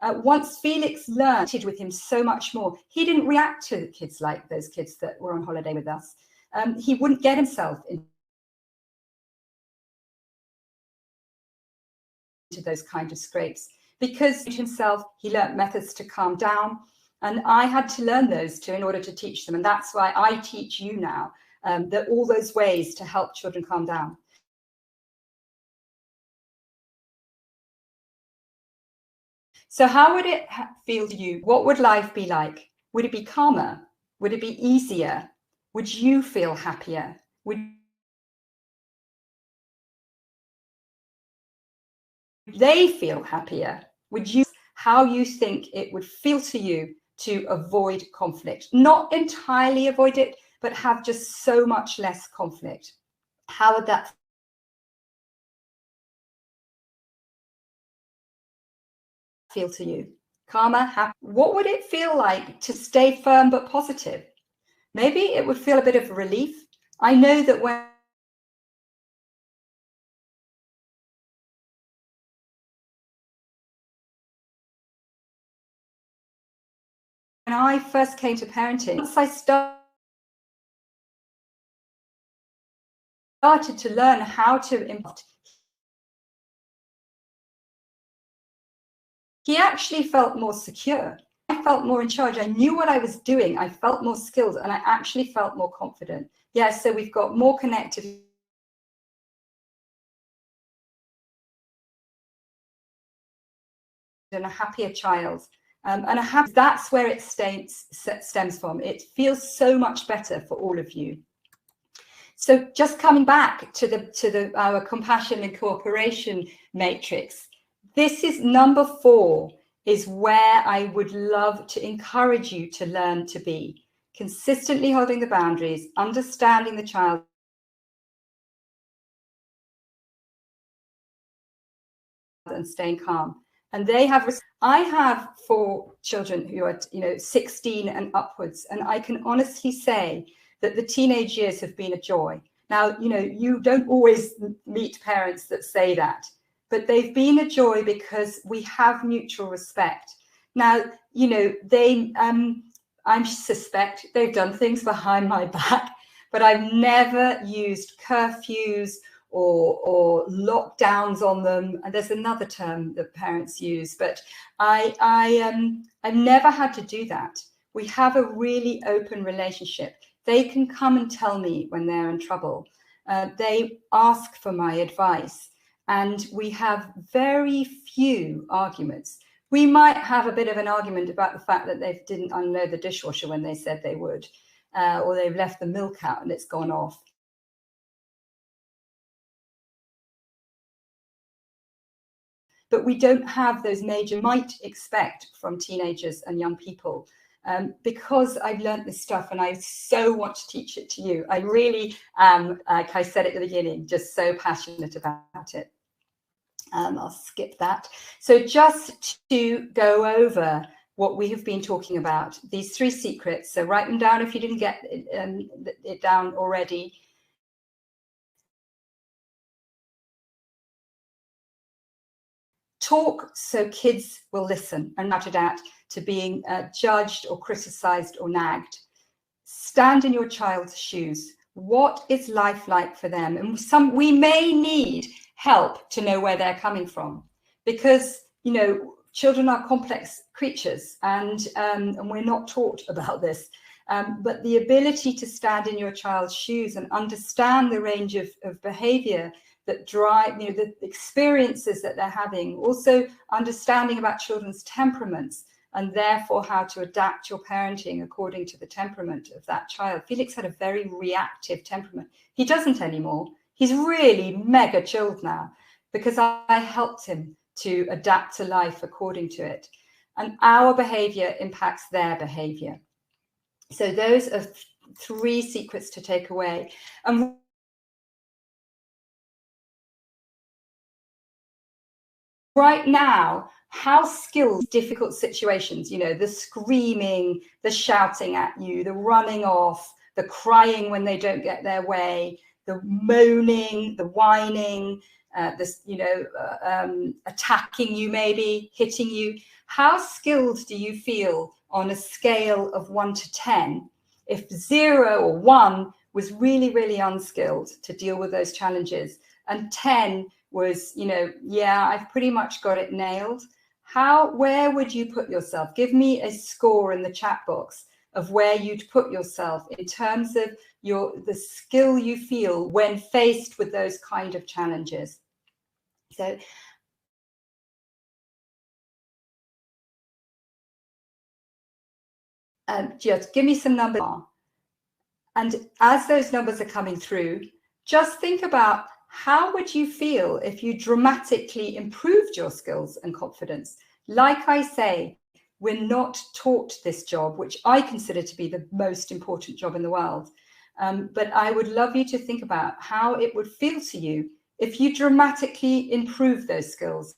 Once Felix learned with him so much more, he didn't react to kids like those kids that were on holiday with us. He wouldn't get himself into those kind of scrapes, because himself, he learned methods to calm down. And I had to learn those too in order to teach them. And that's why I teach you now, that all those ways to help children calm down. So how would it feel to you? What would life be like? Would it be calmer? Would it be easier? Would you feel happier? Would they feel happier? Would you, how you think it would feel to you to avoid conflict? Not entirely avoid it, but have just so much less conflict. How would that feel to you? Calmer, happy? What would it feel like to stay firm but positive? Maybe it would feel a bit of relief. I know that when I first came to parenting, once I started to learn how to impact, he actually felt more secure. I felt more in charge. I knew what I was doing. I felt more skilled, and I actually felt more confident. Yeah, so we've got more connected and a happier child. And that's where it stems from. It feels so much better for all of you. So just coming back to our compassion and cooperation matrix, this is number 4. is where I would love to encourage you to learn to be. Consistently holding the boundaries, understanding the child, and staying calm. And I have 4 children who are, 16 and upwards, and I can honestly say that the teenage years have been a joy. Now, you don't always meet parents that say that, but they've been a joy because we have mutual respect. Now, I suspect they've done things behind my back, but I've never used curfews or lockdowns on them. And there's another term that parents use, but I've never had to do that. We have a really open relationship. They can come and tell me when they're in trouble. They ask for my advice, and we have very few arguments. We might have a bit of an argument about the fact that they didn't unload the dishwasher when they said they would, or they've left the milk out and it's gone off. But we don't have those major might expect from teenagers and young people. Because I've learned this stuff and I so want to teach it to you. I really am, like I said at the beginning, just so passionate about it. I'll skip that. So just to go over what we have been talking about, these 3 secrets. So write them down if you didn't get it down already. Talk so kids will listen and not adapt to being judged or criticized or nagged. Stand in your child's shoes. What is life like for them? And we may need help to know where they're coming from, because children are complex creatures, and we're not taught about this. But the ability to stand in your child's shoes and understand the range of behavior that drive, the experiences that they're having, also understanding about children's temperaments, and therefore how to adapt your parenting according to the temperament of that child. Felix had a very reactive temperament. He doesn't anymore. He's really mega chilled now because I helped him to adapt to life according to it. And our behavior impacts their behavior. So those are 3 secrets to take away. And right now, how skilled difficult situations, the screaming, the shouting at you, the running off, the crying when they don't get their way, the moaning, the whining, attacking you, maybe hitting you. How skilled do you feel on a scale of 1 to 10? If 0 or 1 was really, really unskilled to deal with those challenges, and 10 was, yeah, I've pretty much got it nailed. Where would you put yourself? Give me a score in the chat box of where you'd put yourself in terms of the skill you feel when faced with those kind of challenges. So just give me some numbers. And as those numbers are coming through, just think about, how would you feel if you dramatically improved your skills and confidence? Like I say, we're not taught this job, which I consider to be the most important job in the world. But I would love you to think about how it would feel to you if you dramatically improve those skills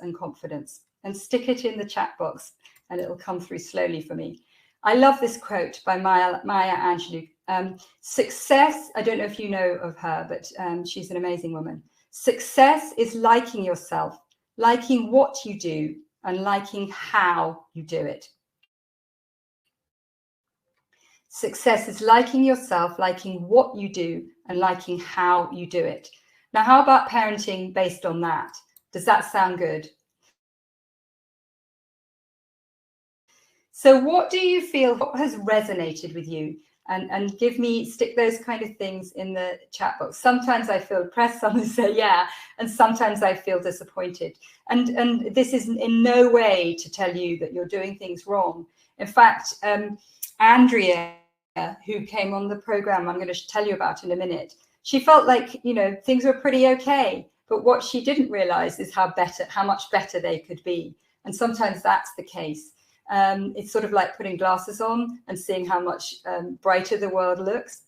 and confidence, and stick it in the chat box and it'll come through slowly for me. I love this quote by Maya Angelou. Success, I don't know if you know of her, but she's an amazing woman. Success is liking yourself, liking what you do, and liking how you do it. Success is liking yourself, liking what you do, and liking how you do it. Now, how about parenting based on that? Does that sound good? So what do you feel, what has resonated with you? And stick those kind of things in the chat box. Sometimes I feel pressed, sometimes say yeah, and sometimes I feel disappointed. And this is in no way to tell you that you're doing things wrong. In fact, Andrea, who came on the program, I'm going to tell you about in a minute, she felt like, things were pretty okay. But what she didn't realize is how much better they could be. And sometimes that's the case. It's sort of like putting glasses on and seeing how much brighter the world looks.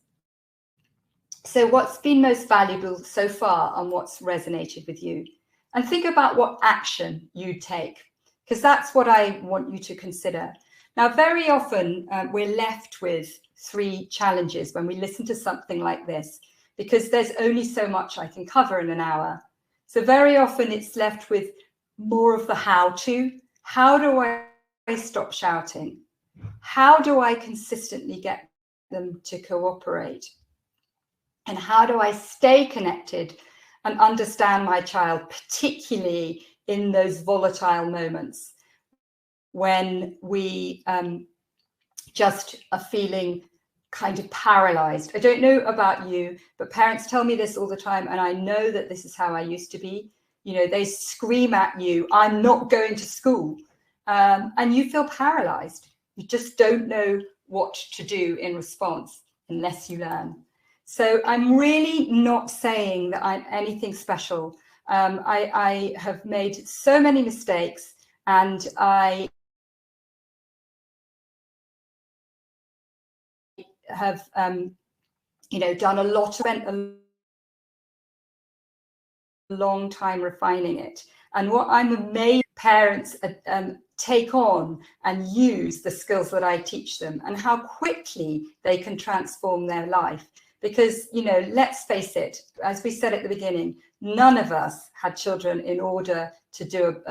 So what's been most valuable so far and what's resonated with you? And think about what action you take, because that's what I want you to consider. Now, very often we're left with 3 challenges when we listen to something like this, because there's only so much I can cover in an hour. So very often it's left with more of the how to. How do I stop shouting? How do I consistently get them to cooperate? And how do I stay connected and understand my child, particularly in those volatile moments when we just are feeling kind of paralyzed? I don't know about you, but parents tell me this all the time, and I know that this is how I used to be. You know, they scream at you, I'm not going to school, and you feel paralyzed. You just don't know what to do in response unless you learn. So I'm really not saying that I'm anything special. I have made so many mistakes, and I have, you know, done a lot, spent a long time refining it. And what I'm amazed parents take on and use the skills that I teach them, and how quickly they can transform their life. Because, you know, let's face it, as we said at the beginning, none of us had children in order to do,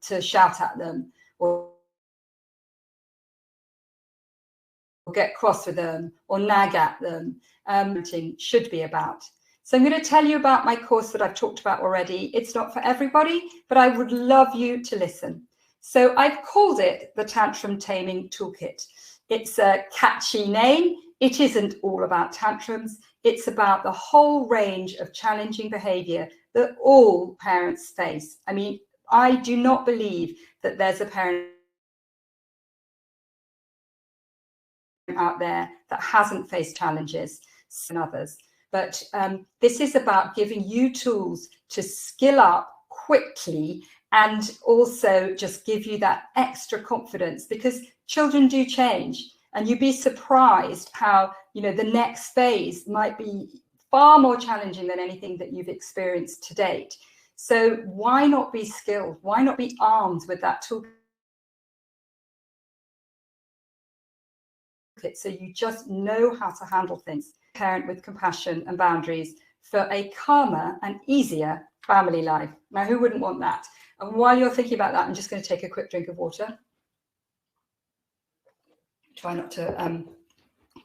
to shout at them or get cross with them or nag at them. Should be about. So I'm going to tell you about my course that I've talked about already. It's not for everybody, but I would love you to listen. So I've called it the Tantrum Taming Toolkit. It's a catchy name. It isn't all about tantrums. It's about the whole range of challenging behavior that all parents face. I mean, I do not believe that there's a parent out there that hasn't faced challenges and others. But this is about giving you tools to skill up quickly and also just give you that extra confidence, because children do change. And you'd be surprised how, you know, the next phase might be far more challenging than anything that you've experienced to date. So why not be skilled? Why not be armed with that toolkit, so you just know how to handle things? Parent with compassion and boundaries for a calmer and easier family life. Now, who wouldn't want that? And while you're thinking about that, I'm just going to take a quick drink of water. Try not to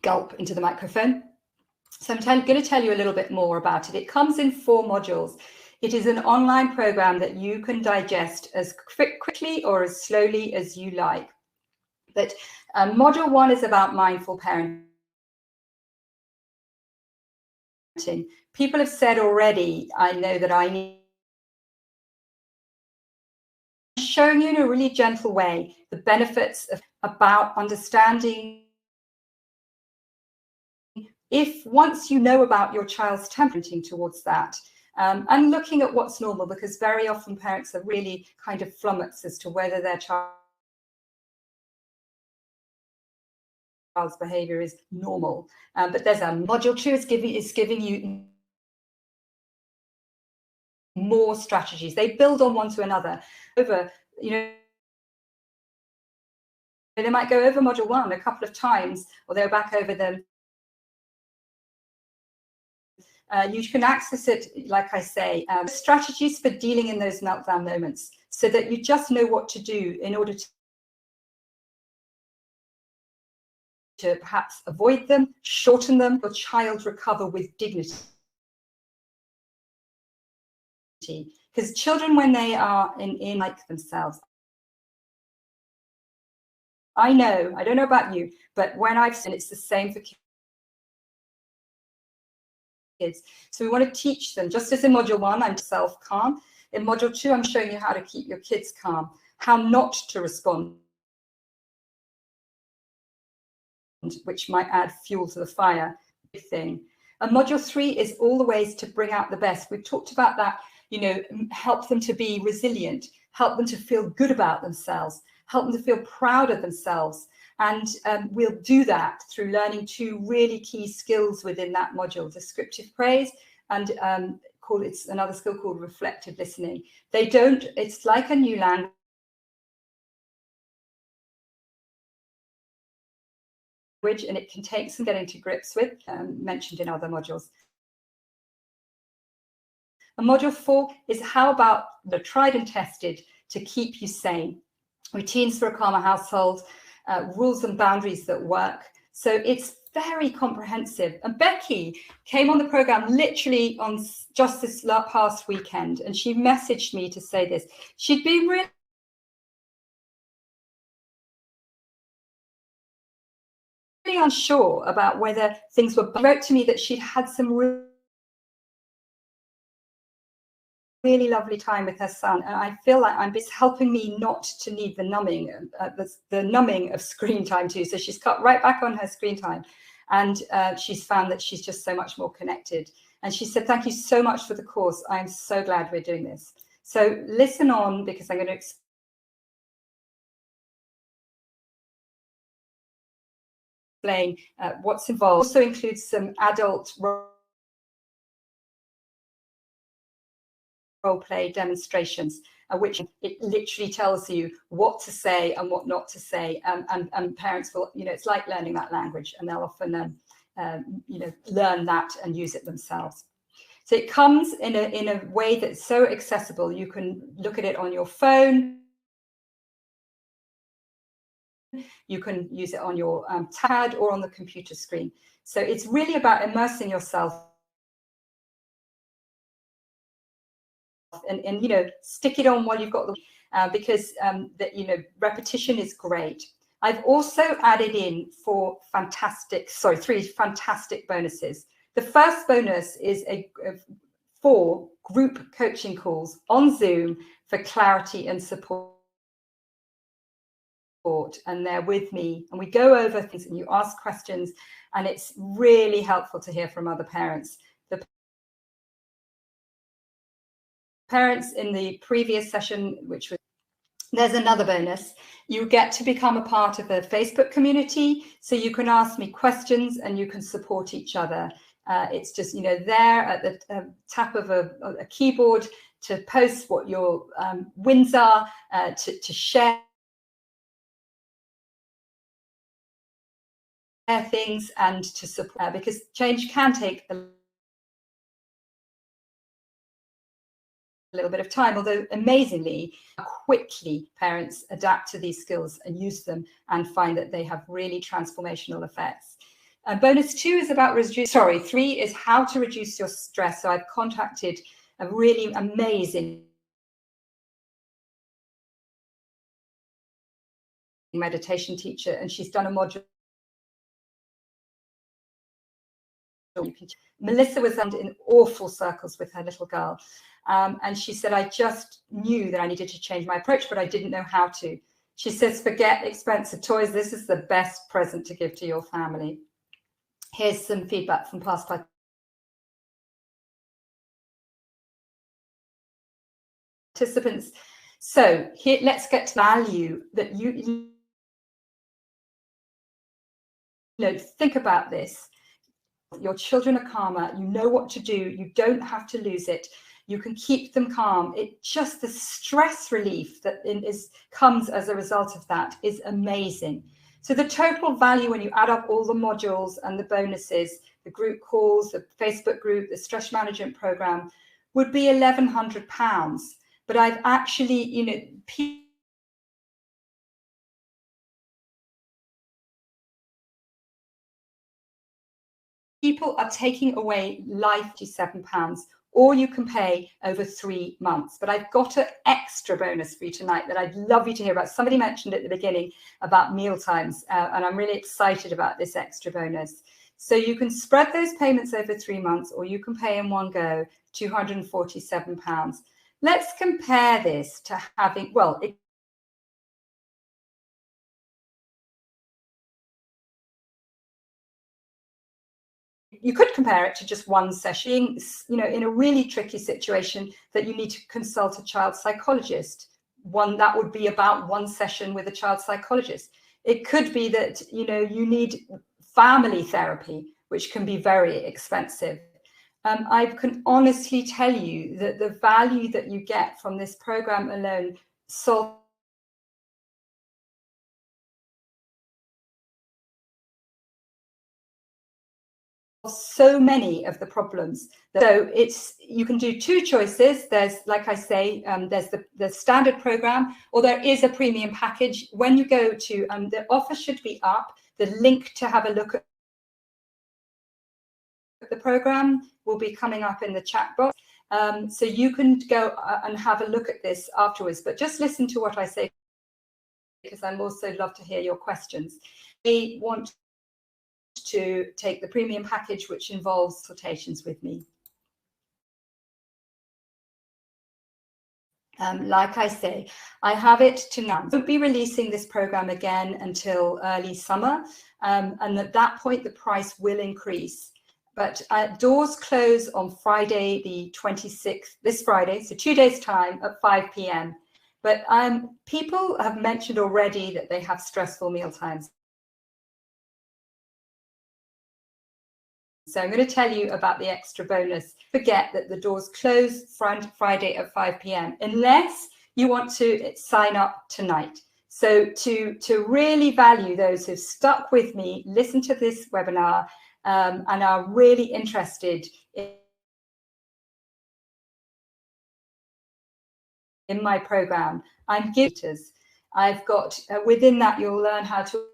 gulp into the microphone. So I'm going to tell you a little bit more about it. It comes in 4 modules. It is an online program that you can digest as quickly or as slowly as you like. But module 1 is about mindful parenting. People have said already, I know that I need showing you in a really gentle way the benefits about understanding. If once you know about your child's temperature towards that, and looking at what's normal, because very often parents are really kind of flummoxed as to whether their child's behavior is normal. But there's a module 2 is giving you more strategies. They build on one to another. Over, you know, they might go over module 1 a couple of times, or they're back over them. You can access it, like I say, strategies for dealing in those meltdown moments, so that you just know what to do in order to perhaps avoid them, shorten them, your child recover with dignity. Because children, when they are in like themselves, I don't know about you, but when I've seen, it's the same for kids. So we want to teach them, just as in module 1, I'm self-calm. In module 2, I'm showing you how to keep your kids calm, how not to respond, which might add fuel to the fire thing. And module 3 is all the ways to bring out the best. We've talked about that help them to be resilient, help them to feel good about themselves, help them to feel proud of themselves. And we'll do that through learning 2 really key skills within that module: descriptive praise and it's another skill called reflective listening. It's like a new language, and it can take some getting to grips with, mentioned in other modules. And module 4 is how about the tried and tested to keep you sane. Routines for a calmer household, rules and boundaries that work. So it's very comprehensive. And Becky came on the program literally on just this past weekend, and she messaged me to say this. She'd been really unsure about whether things were. She wrote to me that she'd had some really lovely time with her son, and I feel like it's helping me not to need the numbing of screen time too. So she's cut right back on her screen time, and she's found that she's just so much more connected. And she said, "Thank you so much for the course. I'm so glad we're doing this." So listen on, because I'm going to explain what's involved. Also includes some adult role play demonstrations, which it literally tells you what to say and what not to say, and parents will, it's like learning that language, and they'll often learn that and use it themselves. So it comes in a way that's so accessible. You can look at it on your phone, you can use it on your tablet or on the computer screen. So it's really about immersing yourself and stick it on while you've got the because repetition is great. I've also added in 3 fantastic bonuses. The first bonus is 4 group coaching calls on Zoom for clarity and support, and they're with me, and we go over things and you ask questions, and it's really helpful to hear from other parents. The parents in the previous session, there's another bonus. You get to become a part of a Facebook community, so you can ask me questions and you can support each other. It's just there at the tap of a keyboard to post what your wins are, to share things and to support, because change can take a little bit of time, although amazingly quickly parents adapt to these skills and use them and find that they have really transformational effects. Bonus 2 is about 3 is how to reduce your stress. So I've contacted a really amazing meditation teacher, and she's done a module. Melissa was in awful circles with her little girl, and she said, "I just knew that I needed to change my approach, but I didn't know how to." She says, "Forget expensive toys. This is the best present to give to your family." Here's some feedback from past participants. So here, let's get to value that you think about this. Your children are calmer. You know what to do. You don't have to lose it. You can keep them calm. It just, the stress relief that comes as a result of that is amazing. So the total value, when you add up all the modules and the bonuses, the group calls, the Facebook group, the stress management program, would be £1,100. But I've actually, people are taking away life £57, or you can pay over 3 months. But I've got an extra bonus for you tonight that I'd love you to hear about. Somebody mentioned at the beginning about meal times, and I'm really excited about this extra bonus. So you can spread those payments over 3 months, or you can pay in one go, £247. Let's compare this to having, you could compare it to just one session, you know, in a really tricky situation that you need to consult a child psychologist. One that would be about one session with a child psychologist. It could be that, you know, you need family therapy, which can be very expensive. I can honestly tell you that the value that you get from this program alone solves so many of the problems. So you can do two choices. There's, like I say, there's the standard program, or there is a premium package. When you go to, the offer should be up. The link to have a look at the program will be coming up in the chat box. So you can go and have a look at this afterwards, but just listen to what I say, because I'm also love to hear your questions. We want to take the premium package, which involves consultations with me. Like I say, I have it to now. I won't be releasing this program again until early summer, and at that point the price will increase. But doors close on Friday the 26th, this Friday, so 2 days time at 5 p.m. But people have mentioned already that they have stressful meal times. So I'm going to tell you about the extra bonus. Forget that the doors close Friday at 5 p.m. unless you want to sign up tonight. So to really value those who've stuck with me, listen to this webinar, and are really interested in my program, I'm giving. I've got within that you'll learn how to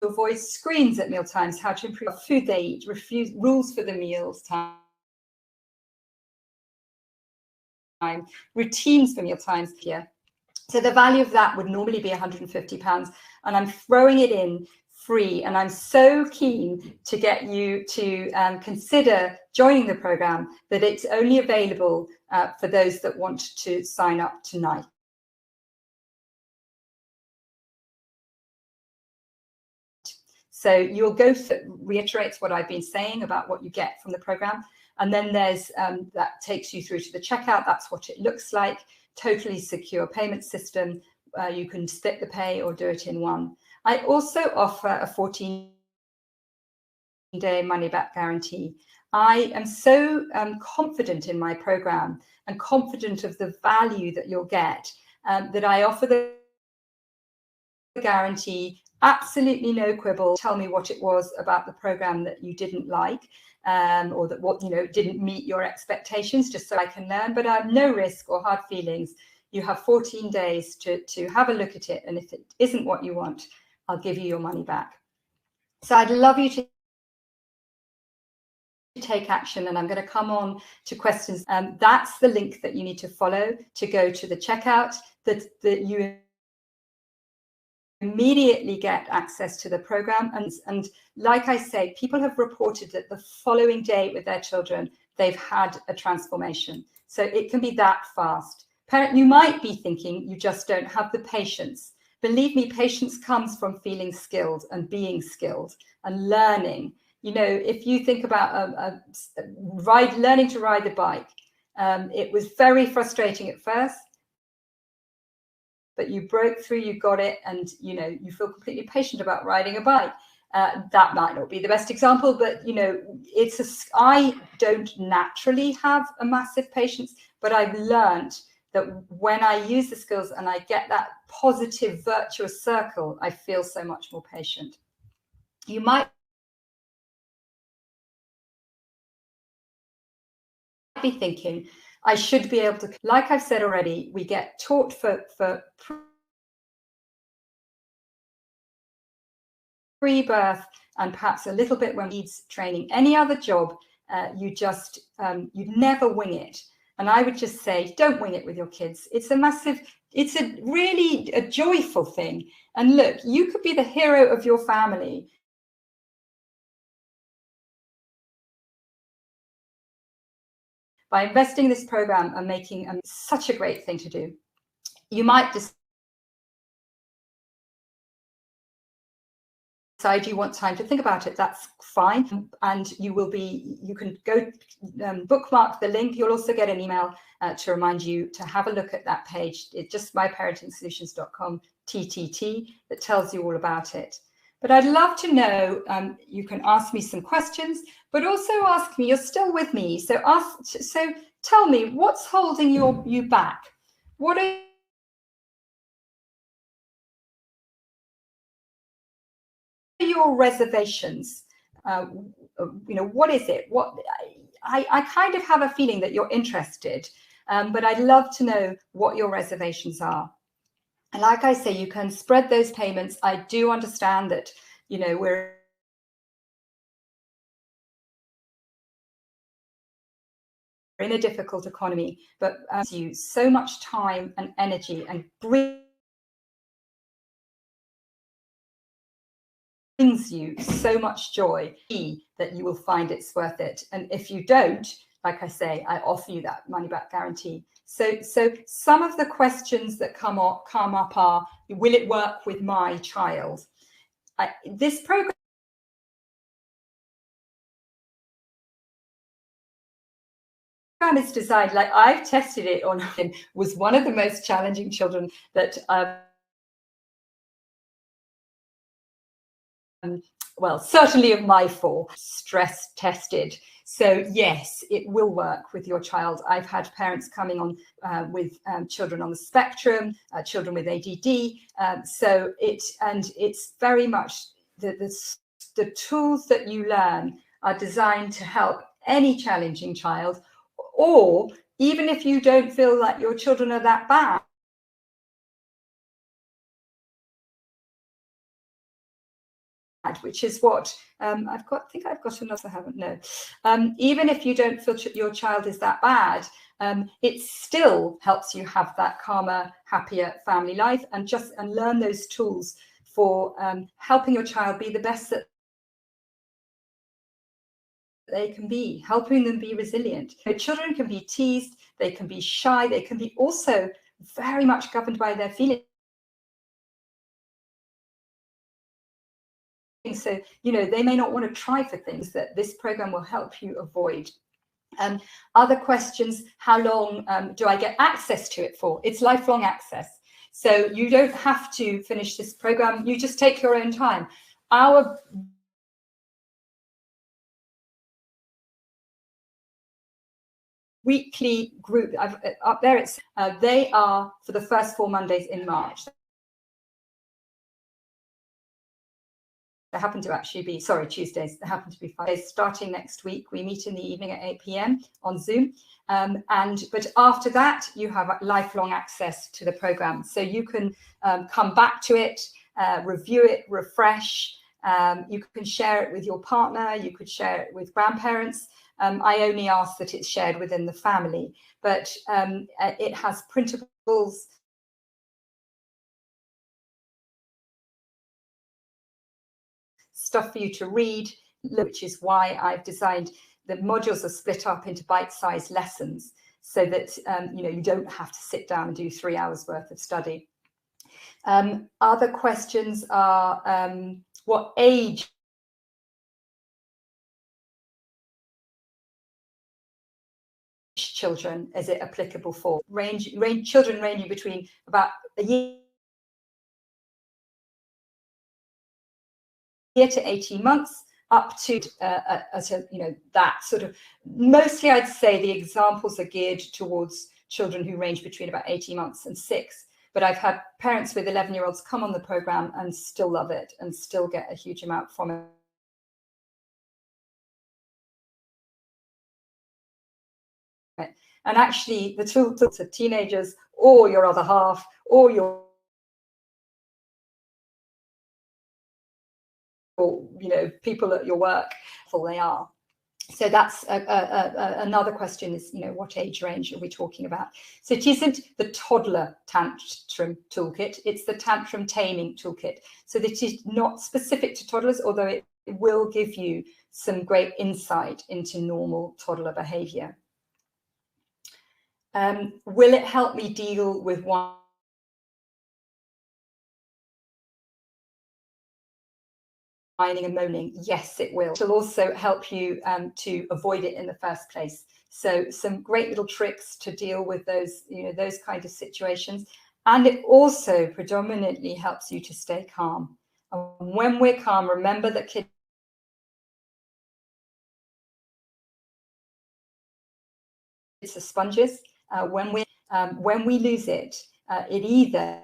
avoid screens at mealtimes, how to improve food they eat, refuse rules for the meals time, routines for meal times here. So the value of that would normally be £150, and I'm throwing it in free. And I'm so keen to get you to consider joining the program that it's only available for those that want to sign up tonight. So you'll go through, reiterates what I've been saying about what you get from the program. And then there's that takes you through to the checkout. That's what it looks like. Totally secure payment system. You can split the pay or do it in one. I also offer a 14-day money-back guarantee. I am so confident in my program and confident of the value that you'll get that I offer the guarantee. Absolutely no quibble. Tell me what it was about the program that you didn't like, or that what didn't meet your expectations, just so I can learn. But I have no risk or hard feelings. You have 14 days to have a look at it, and if it isn't what you want, I'll give you your money back. So I'd love you to take action, and I'm going to come on to questions. That's the link that you need to follow to go to the checkout. That you immediately get access to the program, and like I say, people have reported that the following day with their children they've had a transformation. So it can be that fast. Parent, you might be thinking you just don't have the patience. Believe me, patience comes from feeling skilled and being skilled and learning. If you think about learning to ride the bike, it was very frustrating at first, but you broke through, you got it, and you feel completely patient about riding a bike. That might not be the best example, but I don't naturally have a massive patience, but I've learned that when I use the skills and I get that positive virtuous circle, I feel so much more patient. You might be thinking, I should be able to, like I've said already, we get taught for pre-birth and perhaps a little bit when needs training. Any other job, you'd never wing it. And I would just say, don't wing it with your kids. It's really a joyful thing. And look, you could be the hero of your family by investing in this program and making such a great thing to do. You might just decide you want time to think about it, that's fine. And you can go bookmark the link. You'll also get an email to remind you to have a look at that page. It's just myparentingsolutions.com TTT that tells you all about it. But I'd love to know, you can ask me some questions, but also ask me, you're still with me, so tell me, what's holding you back? What are your reservations? What is it? I kind of have a feeling that you're interested, but I'd love to know what your reservations are. And like I say, you can spread those payments. I do understand that, we're in a difficult economy, but you so much time and energy and brings you so much joy that you will find it's worth it. And if you don't, like I say, I offer you that money back guarantee. So some of the questions that come up are, will it work with my child? This program is designed, like I've tested it on him, was one of the most challenging children that well, certainly of my four, stress tested. So yes, it will work with your child. I've had parents coming on with children on the spectrum, children with ADD. So it's very much the tools that you learn are designed to help any challenging child, or even if you don't feel like your children are that bad, which is what I think I've got another, I haven't, no. Even if you don't feel your child is that bad, it still helps you have that calmer, happier family life, and learn those tools for helping your child be the best that they can be, helping them be resilient. Children can be teased, they can be shy, they can be also very much governed by their feelings. So, they may not want to try for things that this program will help you avoid. Other questions, how long do I get access to it for? It's lifelong access. So you don't have to finish this program. You just take your own time. Our weekly group, up there, they are for the first 4 Mondays in March. There happen to actually be, Tuesdays. There happen to be 5 days starting next week. We meet in the evening at 8 p.m. on Zoom. But after that, you have lifelong access to the program. So you can come back to it, review it, refresh. You can share it with your partner. You could share it with grandparents. I only ask that it's shared within the family, but it has printables, stuff for you to read, which is why I've designed the modules are split up into bite-sized lessons so that you don't have to sit down and do 3 hours worth of study. Other questions are what age children is it applicable for? Children ranging between about a year to 18 months up to that sort of, mostly I'd say the examples are geared towards children who range between about 18 months and 6. But I've had parents with 11-year-olds come on the program and still love it and still get a huge amount from it. And actually the tools of teenagers or your other half or your people at your work, they are. So that's another question is, what age range are we talking about? So it isn't the toddler tantrum toolkit, it's the tantrum taming toolkit. So that is not specific to toddlers, although it will give you some great insight into normal toddler behavior. Will it help me deal with one whining and moaning, yes, it will. It'll also help you to avoid it in the first place. So some great little tricks to deal with those, those kind of situations. And it also predominantly helps you to stay calm. And when we're calm, remember that kids are sponges. When we lose it, it either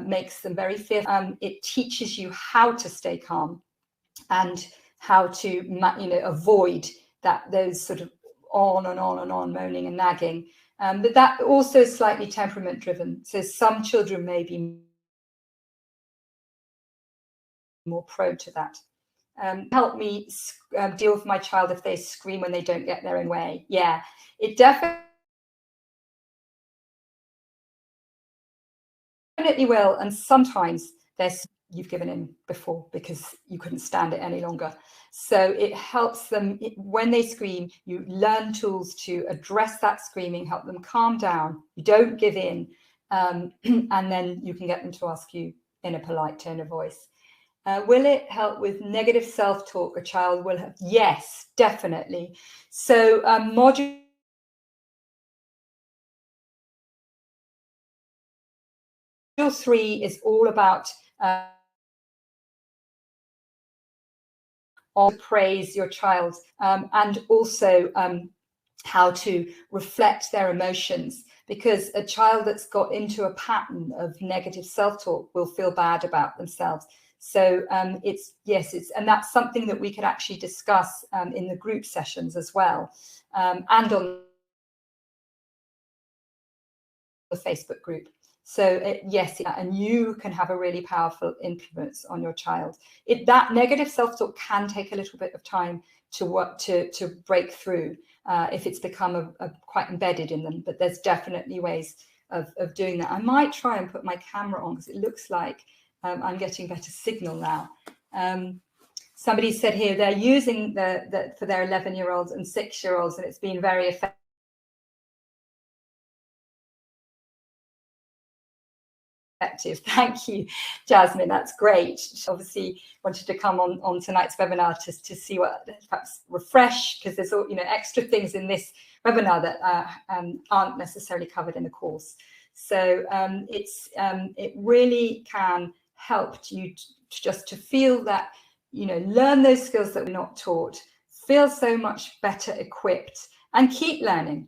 makes them very fearful. It teaches you how to stay calm and how to avoid those sort of on and on and on moaning and nagging. But that also is slightly temperament driven. So some children may be more prone to that. Help me deal with my child if they scream when they don't get their own way. Yeah, it definitely will. And sometimes you've given in before because you couldn't stand it any longer. So it helps them when they scream, you learn tools to address that screaming, help them calm down. You don't give in. And then you can get them to ask you in a polite tone of voice. Will it help with negative self-talk a child will have? Yes, definitely. So module 3 is all about praise your child and also how to reflect their emotions, because a child that's got into a pattern of negative self-talk will feel bad about themselves. So and that's something that we could actually discuss in the group sessions as well, and on the Facebook group. So yes, and you can have a really powerful influence on your child. That negative self-talk can take a little bit of time to work to break through if it's become quite embedded in them. But there's definitely ways of doing that. I might try and put my camera on because it looks like I'm getting better signal now. Somebody said here they're using for their 11-year-olds and 6-year-olds, and it's been very effective. Thank you, Jasmine. That's great. Obviously, wanted to come on tonight's webinar to see what perhaps refresh, because there's all extra things in this webinar that aren't necessarily covered in the course. So it really can help you just to feel that learn those skills that we're not taught, feel so much better equipped, and keep learning.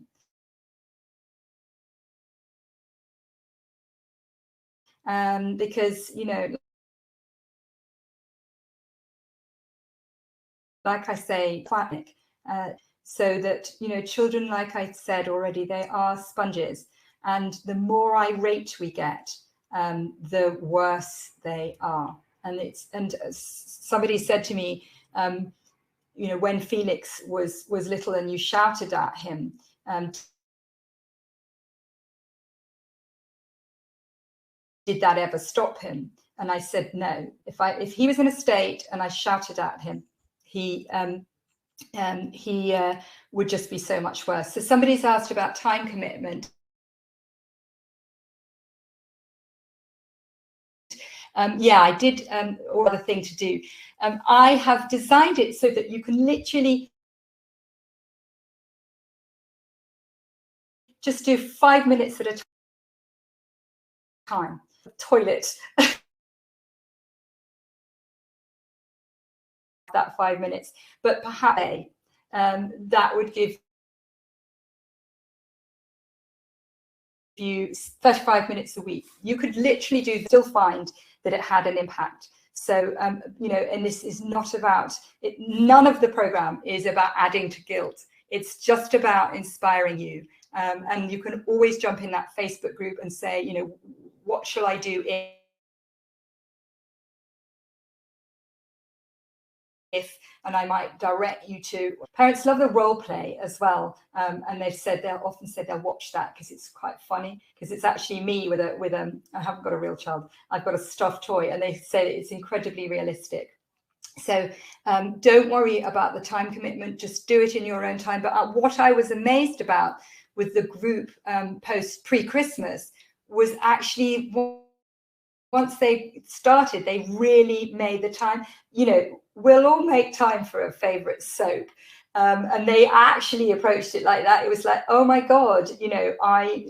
Because like I say, so that children, like I said already, they are sponges, and the more irate we get, the worse they are. And somebody said to me, when Felix was little and you shouted at him, did that ever stop him? And I said no. If he was in a state and I shouted at him, he would just be so much worse. So somebody's asked about time commitment. Yeah, I did or other thing to do. I have designed it so that you can literally just do 5 minutes at a time. Toilet. That 5 minutes, but perhaps that would give you 35 minutes a week. You could literally still find that it had an impact. So and this is not about it. None of the program is about adding to guilt. It's just about inspiring you. And you can always jump in that Facebook group and say, what shall I do and I might direct you to. Parents love the role play as well, and they'll often said they'll watch that because it's quite funny, because it's actually me with I haven't got a real child, I've got a stuffed toy, and they say it's incredibly realistic. So don't worry about the time commitment, just do it in your own time. But what I was amazed about with the group pre-Christmas was actually once they started, they really made the time. We'll all make time for a favorite soap. And they actually approached it like that. It was like, oh my God, I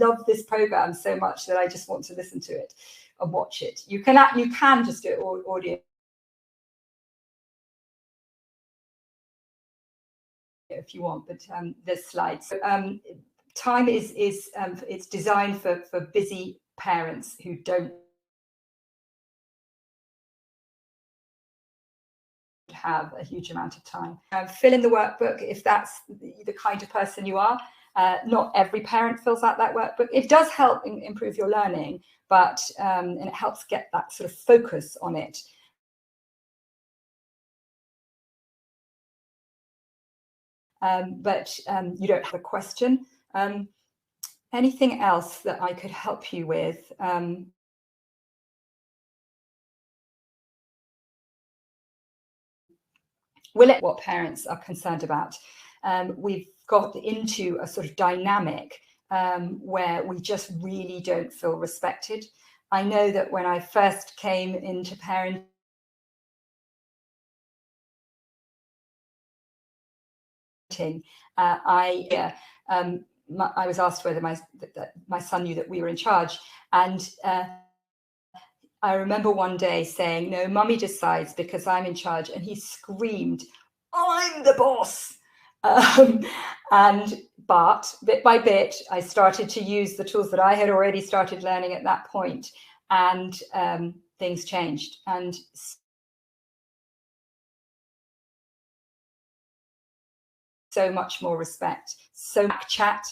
love this program so much that I just want to listen to it and watch it. You can just do it audio if you want, but there's slides. So, time is it's designed for busy parents who don't have a huge amount of time. Fill in the workbook if that's the kind of person you are. Not every parent fills out that workbook. It does help improve your learning, but and it helps get that sort of focus on it. But you don't have a question. Anything else that I could help you with? What parents are concerned about. We've got into a sort of dynamic where we just really don't feel respected. I know that when I first came into parenting, I was asked whether my son knew that we were in charge, and I remember one day saying, "No, Mummy decides because I'm in charge," and he screamed, "I'm the boss!" But bit by bit, I started to use the tools that I had already started learning at that point, and things changed. And so much more respect, so much chat.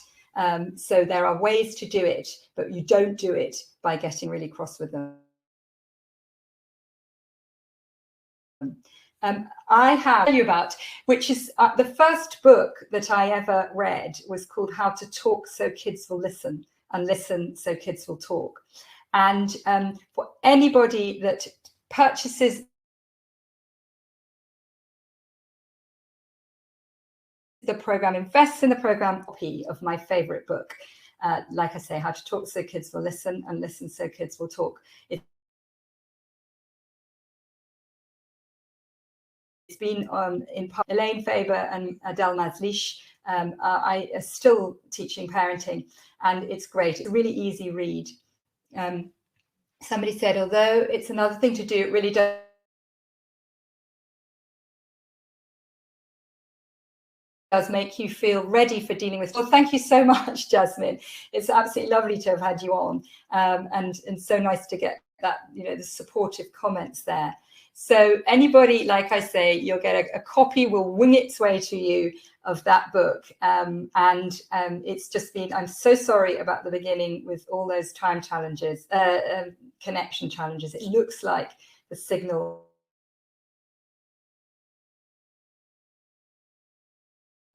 So there are ways to do it, but you don't do it by getting really cross with them. I have to tell you about, which is the first book that I ever read was called How to Talk So Kids Will Listen, and Listen So Kids Will Talk. And for anybody that purchases the program, invests in the program, copy of my favorite book. Like I say, How to Talk So Kids Will Listen, and Listen So Kids Will Talk. It's been in Elaine Faber and Adele Mazlish. I are still teaching parenting, and it's great. It's a really easy read. Somebody said, although it's another thing to do, it really does make you feel ready for dealing with. Well, thank you so much, Jasmine. It's absolutely lovely to have had you on, and so nice to get that, the supportive comments there. So anybody, like I say, you'll get a copy, will wing its way to you of that book. And it's just been, I'm so sorry about the beginning with all those time challenges, connection challenges. It looks like the signal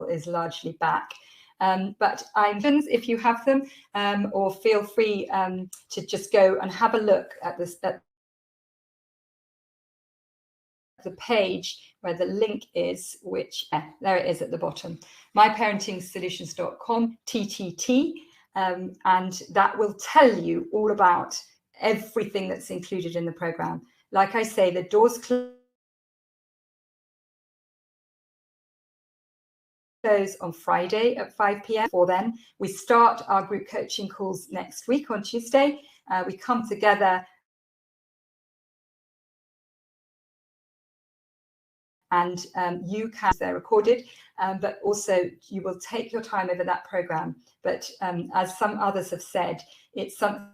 is largely back. But if you have them, or feel free to just go and have a look at this, at the page where the link is, which there it is at the bottom, myparentingsolutions.com TTT, and that will tell you all about everything that's included in the program. Like I say, the doors close on Friday at 5 p.m. Before then, we start our group coaching calls next week on Tuesday. We come together and they're recorded, but also you will take your time over that program. But as some others have said, it's something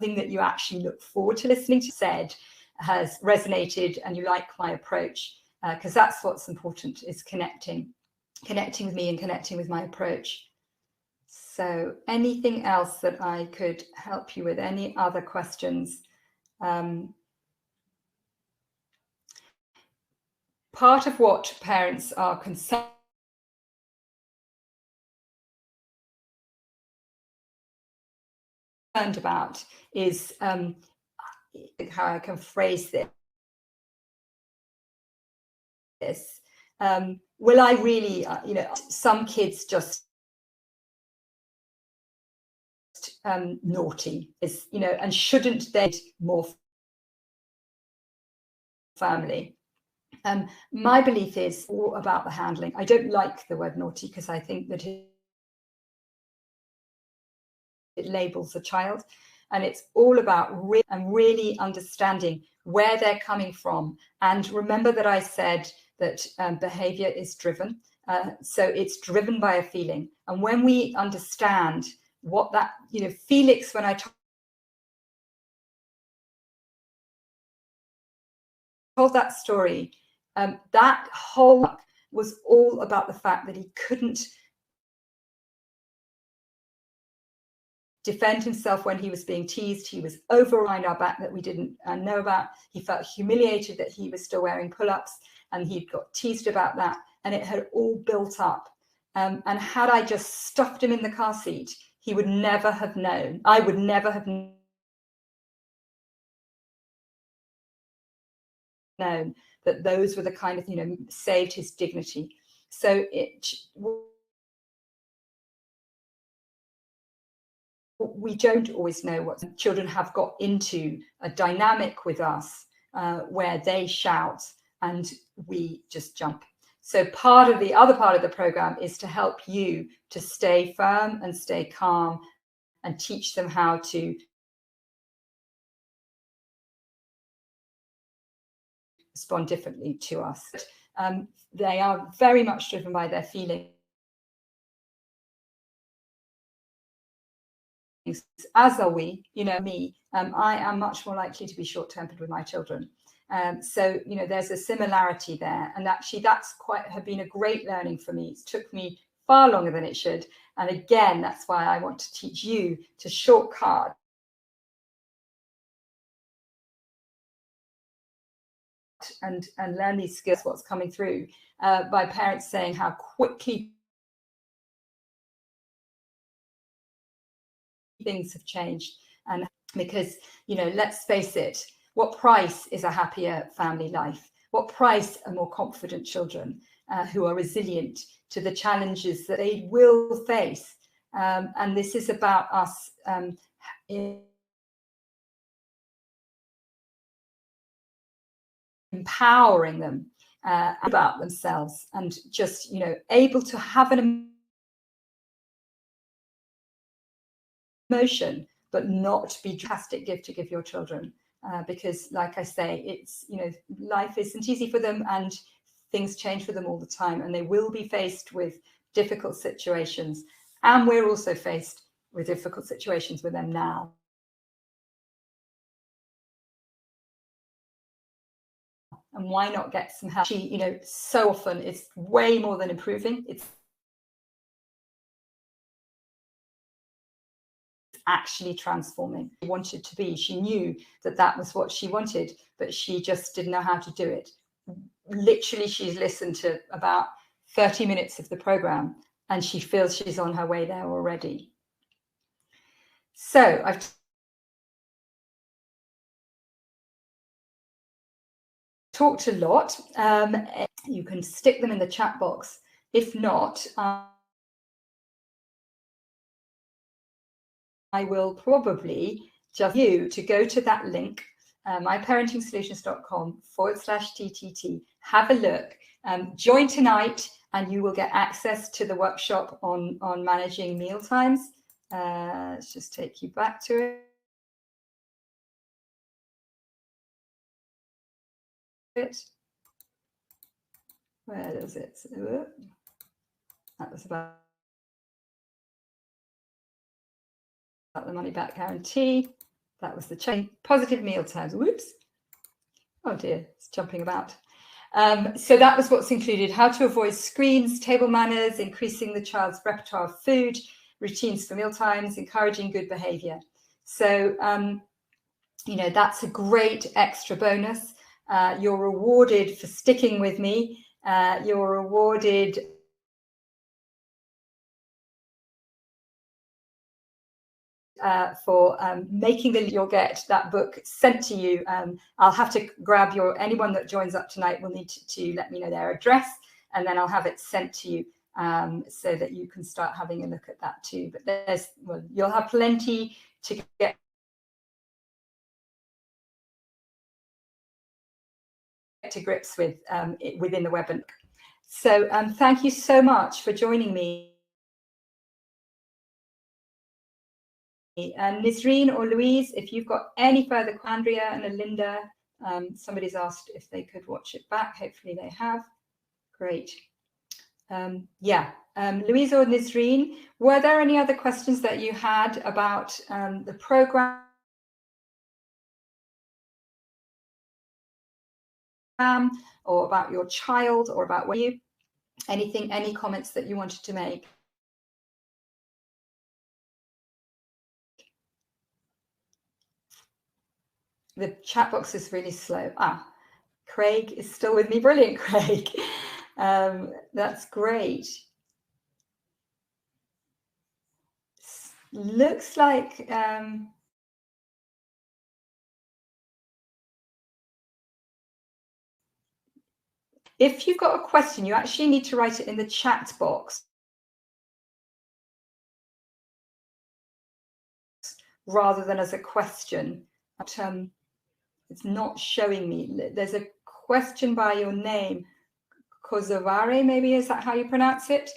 that you actually look forward to listening to, said has resonated, and you like my approach, because that's what's important, is connecting with me and connecting with my approach. So anything else that I could help you with? Any other questions? Part of what parents are concerned about is how I can phrase this. this, will I really, some kids just naughty, is, and shouldn't they more family? My belief is all about the handling. I don't like the word naughty because I think that it labels a child, and it's all about really understanding where they're coming from. And remember that I said that behavior is driven. So it's driven by a feeling. And when we understand what that, Felix, when I told that story, that whole was all about the fact that he couldn't defend himself when he was being teased. He was over behind our back that we didn't know about. He felt humiliated that he was still wearing pull-ups, and he got teased about that, and it had all built up. And had I just stuffed him in the car seat, he would never have known. I would never have known that those were the kind of, saved his dignity. So we don't always know what children have got into a dynamic with us where they shout and we just jump. So the other part of the program is to help you to stay firm and stay calm and teach them how to respond differently to us. They are very much driven by their feelings, as are we. Me, I am much more likely to be short-tempered with my children. So, there's a similarity there. And actually, that's have been a great learning for me. It took me far longer than it should. And again, that's why I want to teach you to shortcut and learn these skills, what's coming through by parents saying how quickly things have changed. And because, let's face it, what price is a happier family life? What price are more confident children who are resilient to the challenges that they will face? And this is about us empowering them about themselves, and just, able to have an emotion, but not be a drastic gift to give your children. Because, like I say, it's, life isn't easy for them, and things change for them all the time, and they will be faced with difficult situations. And we're also faced with difficult situations with them now. And why not get some help? So often it's way more than improving. It's actually transforming. She wanted to be. She knew that that was what she wanted, but she just didn't know how to do it. Literally, she's listened to about 30 minutes of the program, and she feels she's on her way there already. So I've talked a lot. You can stick them in the chat box. If not, I will probably just you to go to that link, myparentingsolutions.com/TTT. Have a look. Join tonight, and you will get access to the workshop on managing meal times. Let's just take you back to it. Where is it? That was about the money back guarantee. That was the chain. Positive meal times. Whoops. Oh dear, it's jumping about. So that was what's included: how to avoid screens, table manners, increasing the child's repertoire of food, routines for meal times, encouraging good behavior. So, that's a great extra bonus. You're rewarded for sticking with me. You're rewarded for making you'll get that book sent to you. I'll have to grab anyone that joins up tonight will need to let me know their address, and then I'll have it sent to you so that you can start having a look at that too. But you'll have plenty to get to grips with within the webinar. So thank you so much for joining me. And Nisreen or Louise, if you've got any further, Andrea and Alinda, somebody's asked if they could watch it back. Hopefully they have. Great. Louise or Nisreen, were there any other questions that you had about the program or about your child or about where you, any comments that you wanted to make? The chat box is really slow. Craig is still with me. Brilliant, Craig. That's great. Looks like if you've got a question, you actually need to write it in the chat box rather than as a question. But, it's not showing me. There's a question by your name, Kosovare, maybe, is that how you pronounce it?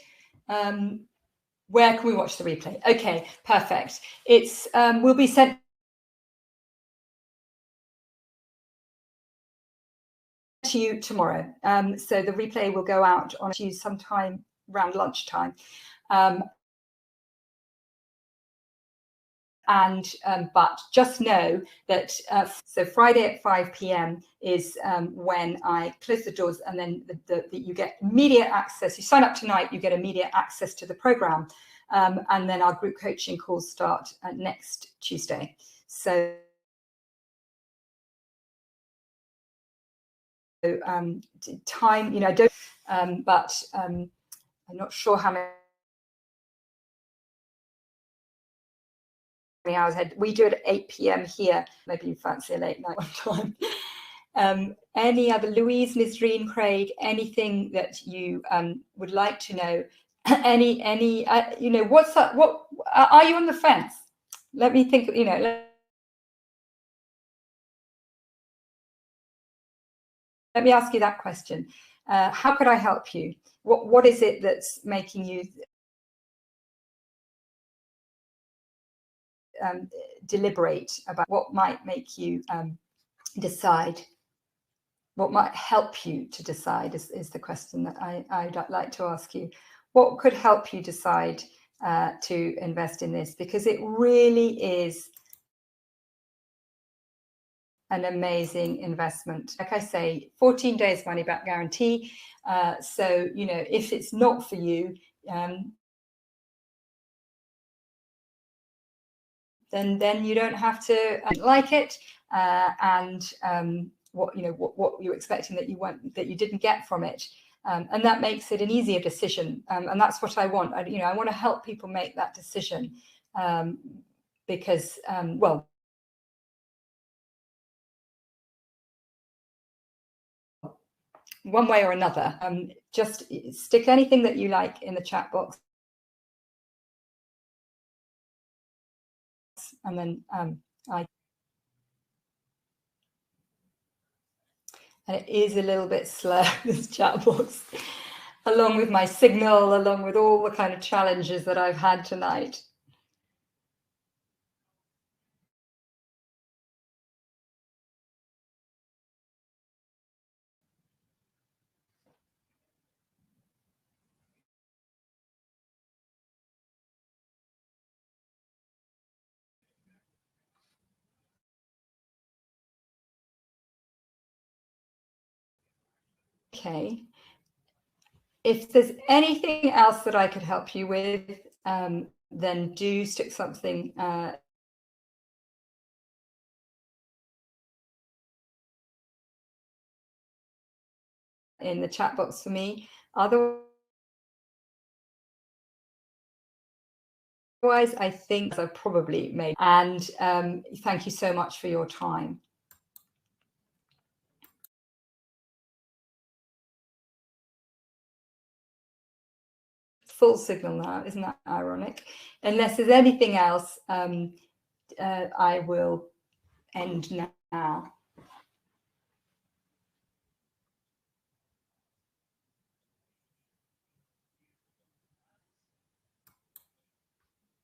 Where can we watch the replay? Okay, perfect. It's will be sent to you tomorrow. So the replay will go out on you sometime around lunchtime. But just know that so Friday at 5 p.m. is when I close the doors, and then you get immediate access. You sign up tonight, you get immediate access to the program, and then our group coaching calls start next Tuesday. So time, I don't, but I'm not sure how many hours ahead. We do it at 8 p.m. here. Maybe you fancy a late night one time. Any other, Louise, Nisreen, Craig, anything that you would like to know? Any what's up? What are you on the fence? Let me think. Let me ask you that question. How could I help you? What is it that's making you deliberate about what might make you decide? What might help you to decide is the question that I'd like to ask you. What could help you decide to invest in this? Because it really is an amazing investment. Like I say, 14 days money back guarantee. So, if it's not for you, then you don't have to like it, and what you're expecting that you didn't get from it, and that makes it an easier decision, and that's what I want. I want to help people make that decision, because one way or another, just stick anything that you like in the chat box, and then and it is a little bit slow, this chat box, along with my signal, along with all the kind of challenges that I've had tonight. Okay. If there's anything else that I could help you with, then do stick something in the chat box for me. Otherwise, otherwise, I think I've probably made. And thank you so much for your time. Full signal now, isn't that ironic? Unless there's anything else, I will end now.